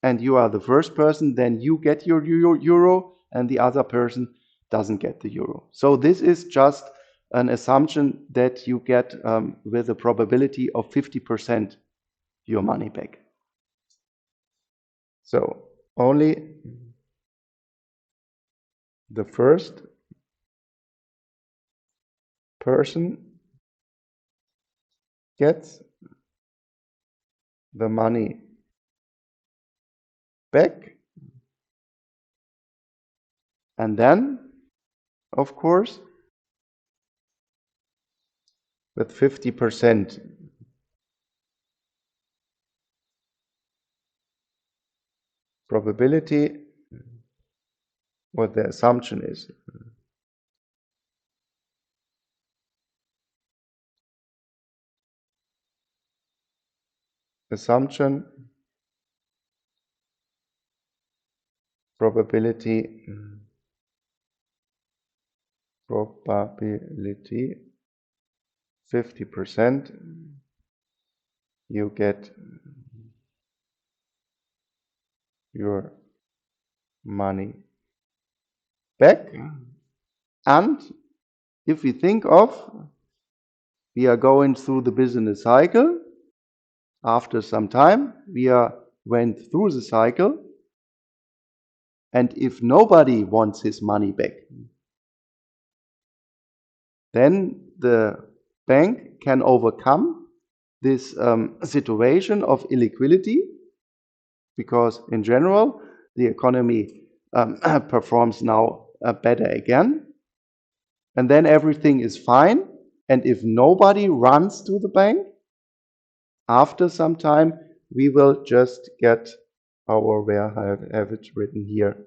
and you are the first person, then you get your euro and the other person doesn't get the euro. So this is just an assumption that you get with a probability of 50% your money back. So only the first person gets the money back, and then, of course, with 50% probability, what the assumption is. Assumption, probability, 50%, you get your money back. And if we think of, we are going through the business cycle, after some time we went through the cycle, and if nobody wants his money back, then the bank can overcome this situation of illiquidity, because in general the economy performs now better again, and then everything is fine. And if nobody runs to the bank, after some time we will just get our, where I have it written here,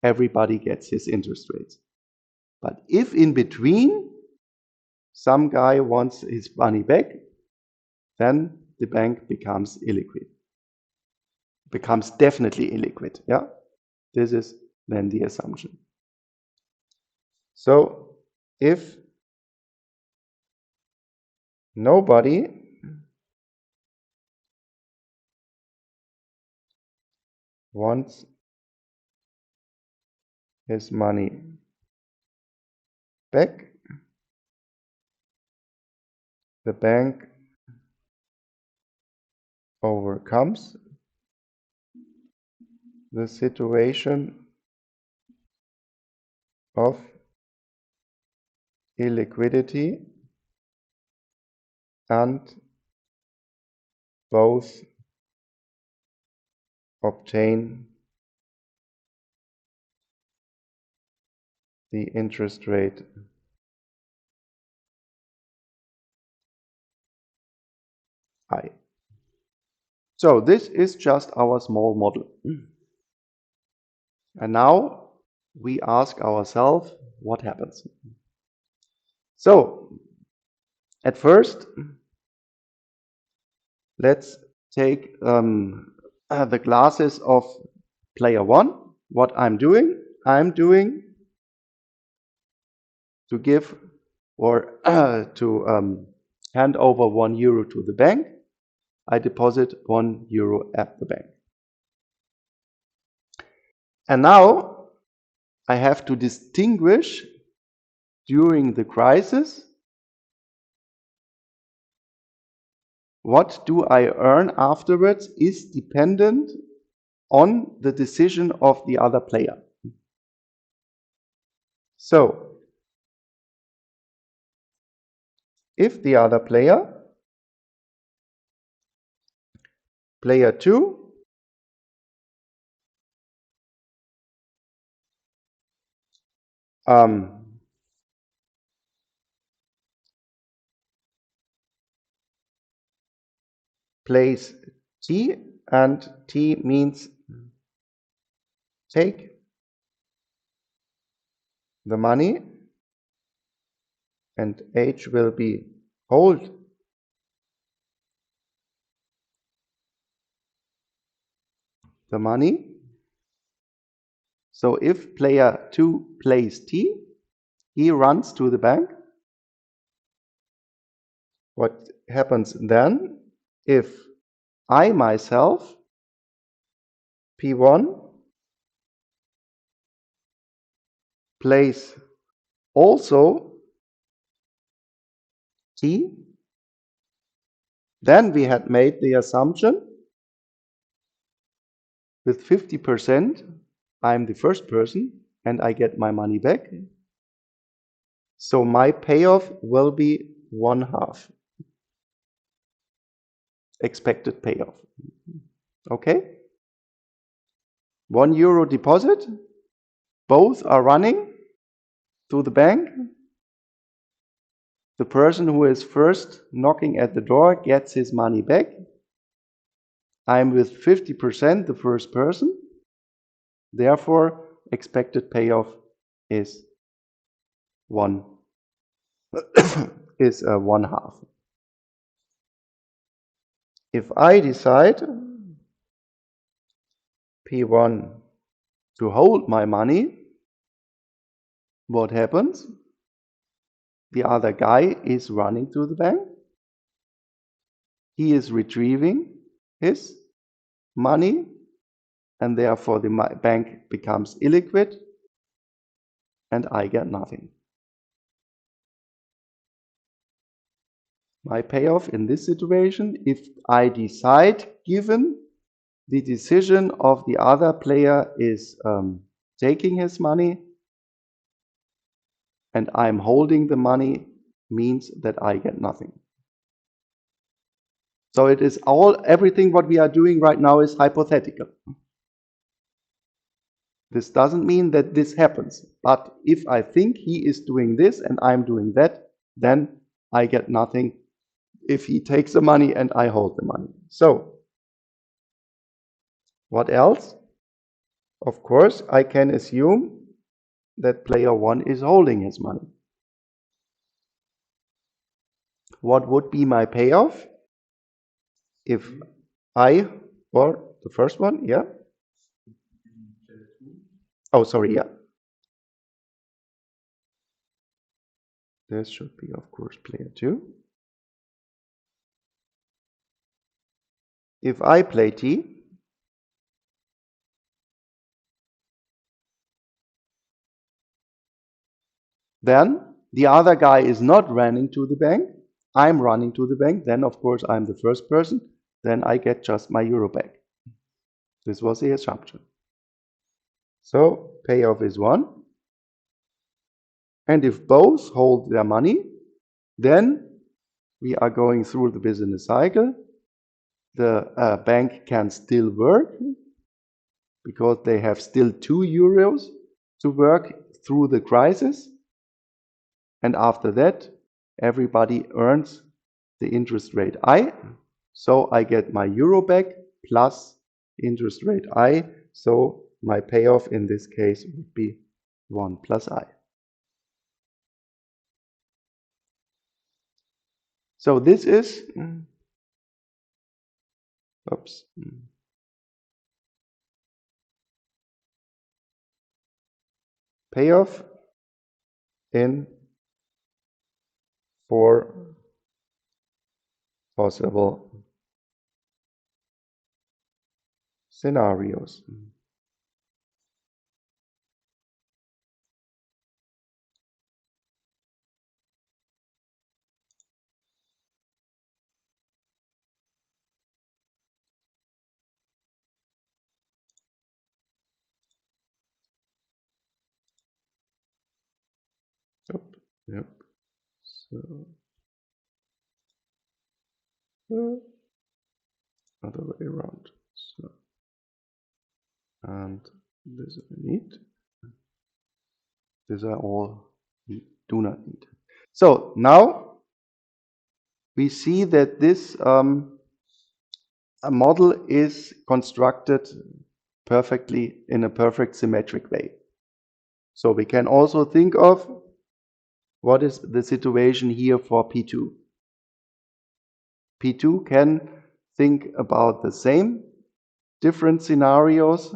everybody gets his interest rates. But if in between some guy wants his money back, then the bank becomes illiquid. Becomes definitely illiquid. Yeah, this is then the assumption. So if nobody wants his money back, the bank overcomes the situation of illiquidity and both obtain the interest rate I. So this is just our small model. And now we ask ourselves, what happens? So at first, let's take the classes of player one. What I'm doing to give or to hand over €1 to the bank. I deposit €1 at the bank. And now I have to distinguish during the crisis, what do I earn afterwards is dependent on the decision of the other player. So if the other player, player 2, plays T, and T means take the money, and H will be hold the money. So if player 2 plays T, he runs to the bank What happens then if I myself, P1, place also T, then we had made the assumption with 50%, I'm the first person and I get my money back. So my payoff will be 1/2 expected payoff. Okay? €1 deposit, both are running to the bank. The person who is first knocking at the door gets his money back. I'm with 50% the first person. Therefore, expected payoff is 1 is 1/2. If I decide P1 to hold my money, what happens? The other guy is running to the bank. He is retrieving his money, and therefore the bank becomes illiquid, and I get nothing. My payoff in this situation, if I decide, given the decision of the other player is taking his money and I'm holding the money, means that I get nothing. So it is everything what we are doing right now is hypothetical. This doesn't mean that this happens, but if I think he is doing this and I'm doing that, then I get nothing if he takes the money and I hold the money. So what else? Of course, I can assume that player 1 is holding his money. What would be my payoff if I, or the first one, yeah? Oh, sorry, yeah. This should be, of course, player 2. If I play T, then the other guy is not running to the bank. I'm running to the bank. Then, of course, I'm the first person. Then I get just my euro back. This was the assumption. So payoff is 1. And if both hold their money, then we are going through the business cycle. The bank can still work because they have still €2 to work through the crisis. And after that, everybody earns the interest rate I. So I get my euro back plus interest rate I. So my payoff in this case would be 1 plus I. So this is, oops, payoff in 4 possible scenarios. Yep. So other way around. So, and this I need. These are all we do not need. So now we see that this a model is constructed perfectly in a perfect symmetric way. So we can also think of what is the situation here for P2. P2 can think about the same different scenarios,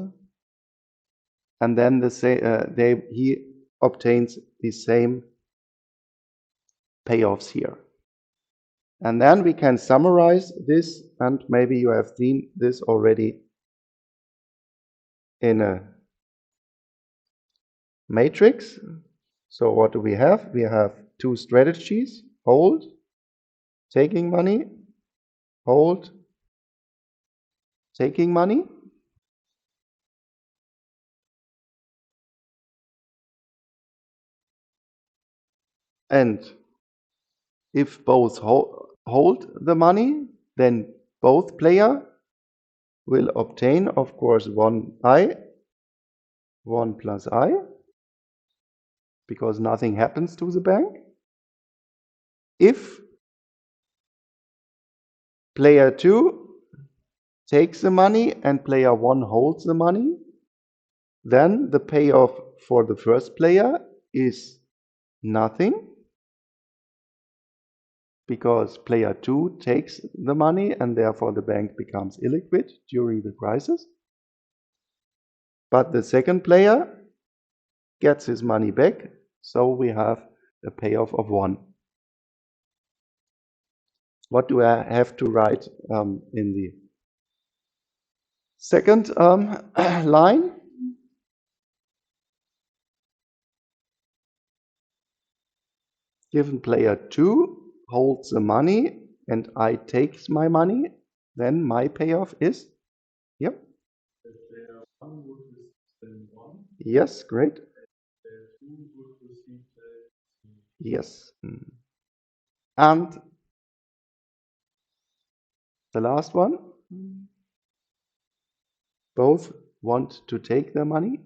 and then he obtains the same payoffs here. And then we can summarize this, and maybe you have seen this already in a matrix. So what do we have? We have two strategies: hold, taking money, hold, taking money. And if both hold the money, then both player will obtain, of course, 1 plus I, because nothing happens to the bank. If player 2 takes the money and player 1 holds the money, then the payoff for the first player is nothing, because player 2 takes the money and therefore the bank becomes illiquid during the crisis. But the second player gets his money back, so we have a payoff of 1. What do I have to write in the second line? Given player 2 holds the money and I takes my money, then my payoff is, yep. Yes, great. Yes. And the last one, both want to take their money.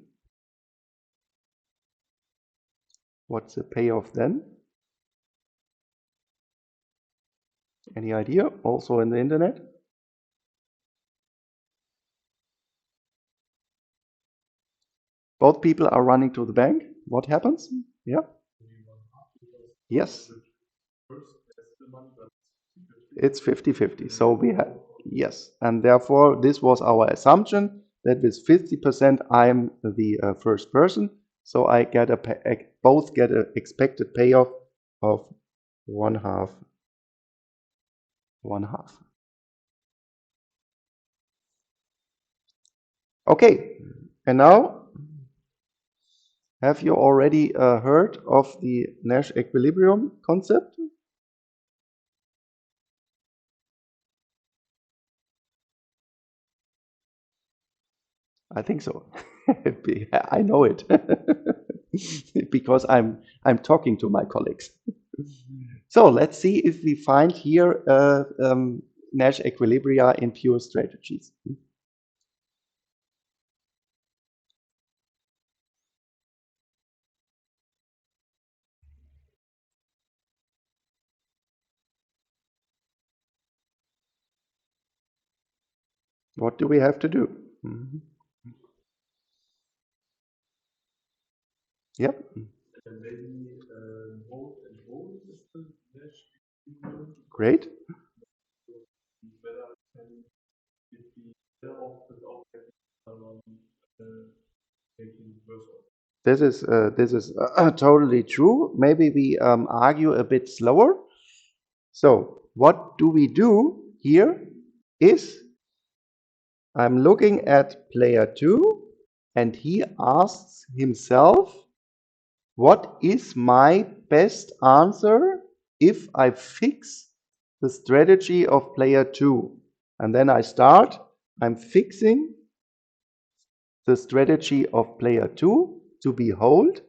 What's the payoff then? Any idea? Also in the internet? Both people are running to the bank. What happens? Yeah. Yes. It's 50-50. So we have, yes. And therefore, this was our assumption that with 50%, I'm the first person. So I get both get an expected payoff of 1/2. 1/2. Okay. And now, have you already heard of the Nash equilibrium concept? I think so. I know it because I'm talking to my colleagues. So let's see if we find here Nash equilibria in pure strategies. What do we have to do? Yep. Great. This is totally true. Maybe we argue a bit slower. So what do we do here is I'm looking at player 2 and he asks himself, what is my best answer if I fix the strategy of player 2? And then I'm fixing the strategy of player 2 to be hold.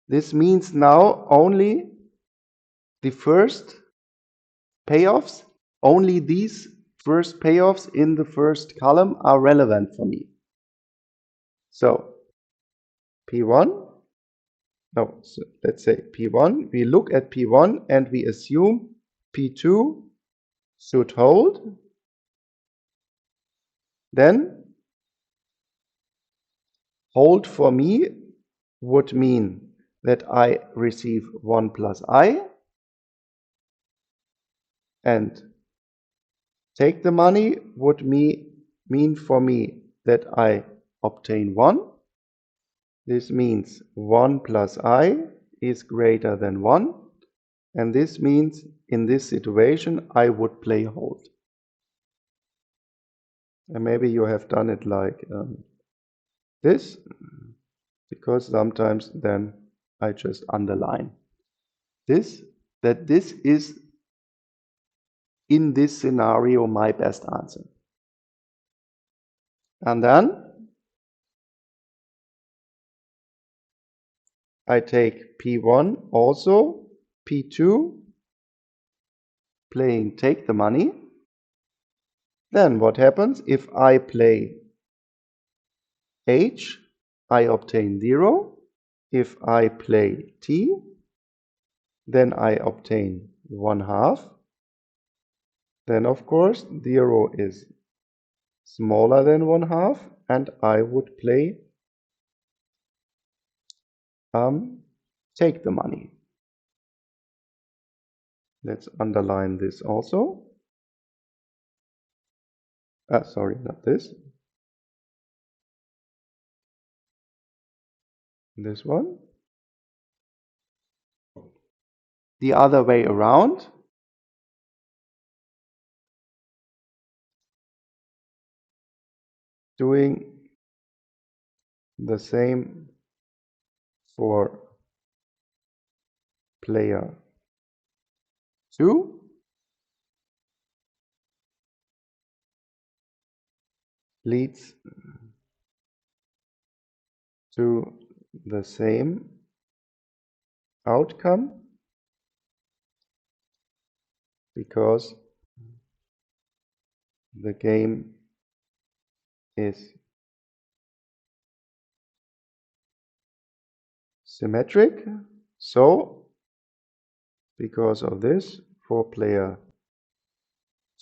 This means now only the first payoffs, only these first payoffs in the first column are relevant for me. So P1, no, so let's say P1, we look at P1 and we assume P2 should hold. Then hold for me would mean that I receive 1 plus I, and take the money would mean for me that I obtain 1. This means 1 plus I is greater than 1. And this means in this situation, I would play hold. And maybe you have done it like this, because sometimes then I just underline this, that this is in this scenario my best answer. And then I take P1 also, P2, playing take the money. Then what happens if I play H, I obtain 0. If I play T, then I obtain 1/2. Then of course 0 is smaller than 1/2, and I would play take the money. Let's underline this also. Sorry, not this. This one. The other way around. Doing the same for player 2. Leads to the same outcome, because the game is symmetric. So because of this, for player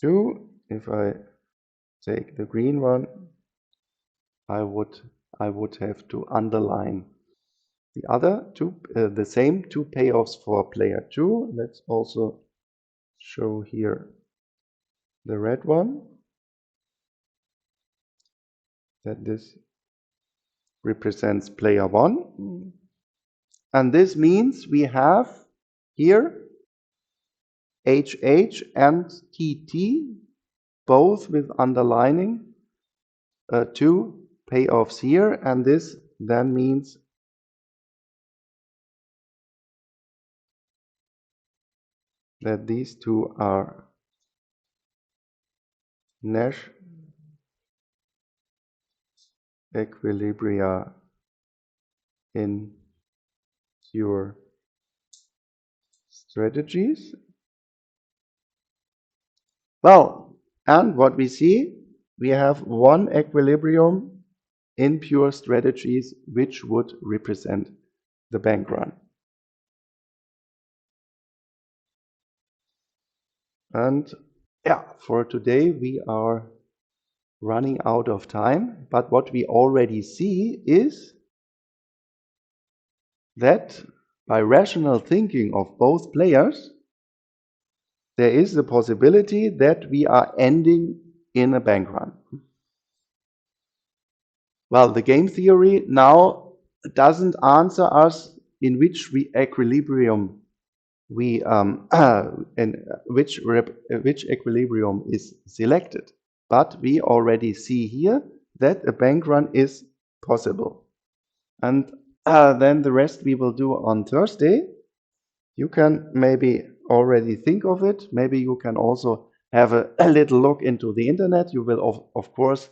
2, if I take the green one, I would have to underline the other two, the same two payoffs for player 2. Let's also show here the red one, that this represents player 1. And this means we have here HH and TT, both with underlining, two payoffs here, and this then means that these two are Nash equilibria in pure strategies. Well, and what we see, we have one equilibrium in pure strategies which would represent the bank run. And yeah, for today we are running out of time, but what we already see is that by rational thinking of both players, there is the possibility that we are ending in a bank run. Well, the game theory now doesn't answer us in which equilibrium we in which equilibrium is selected, but we already see here that a bank run is possible. And then the rest we will do on Thursday. You can maybe already think of it. Maybe you can also have a little look into the internet. You will, of course,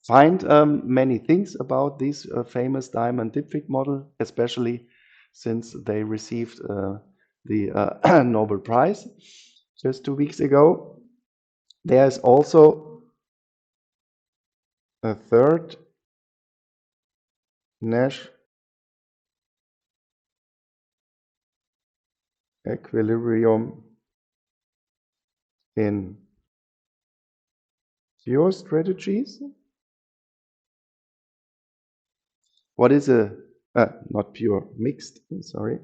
find many things about this famous diamond dipfig model, especially since they received the Nobel Prize just 2 weeks ago. There's also a third Nash equilibrium in pure strategies. What is a, not pure, mixed, sorry.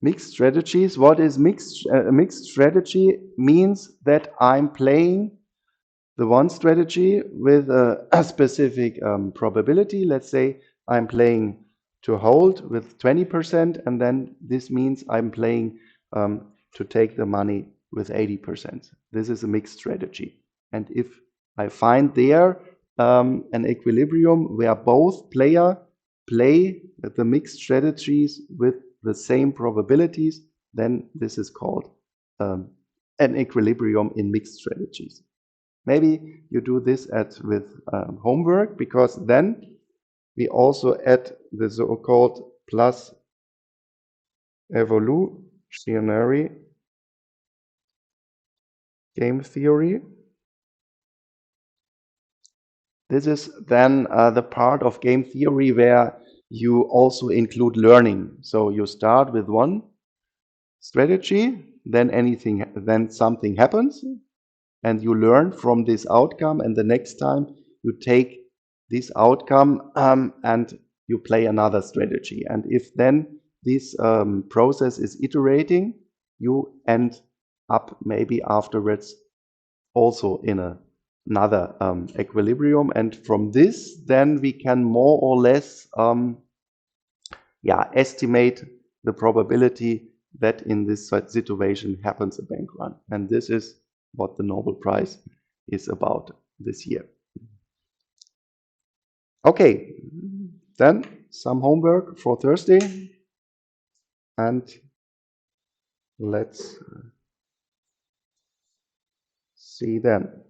Mixed strategies. What is mixed? Mixed strategy means that I'm playing the one strategy with a specific probability. Let's say I'm playing to hold with 20%, and then this means I'm playing to take the money with 80%. This is a mixed strategy. And if I find there an equilibrium where both players play the mixed strategies with the same probabilities, then this is called an equilibrium in mixed strategies. Maybe you do this with homework, because then we also add the so-called plus evolutionary game theory. This is then the part of game theory where you also include learning. So you start with one strategy, then something happens, and you learn from this outcome, and the next time you take this outcome and you play another strategy. And if then this process is iterating, you end up maybe afterwards also in another equilibrium. And from this, then we can more or less estimate the probability that in this situation happens a bank run. And this is what the Nobel Prize is about this year. Okay, then some homework for Thursday, and let's see then.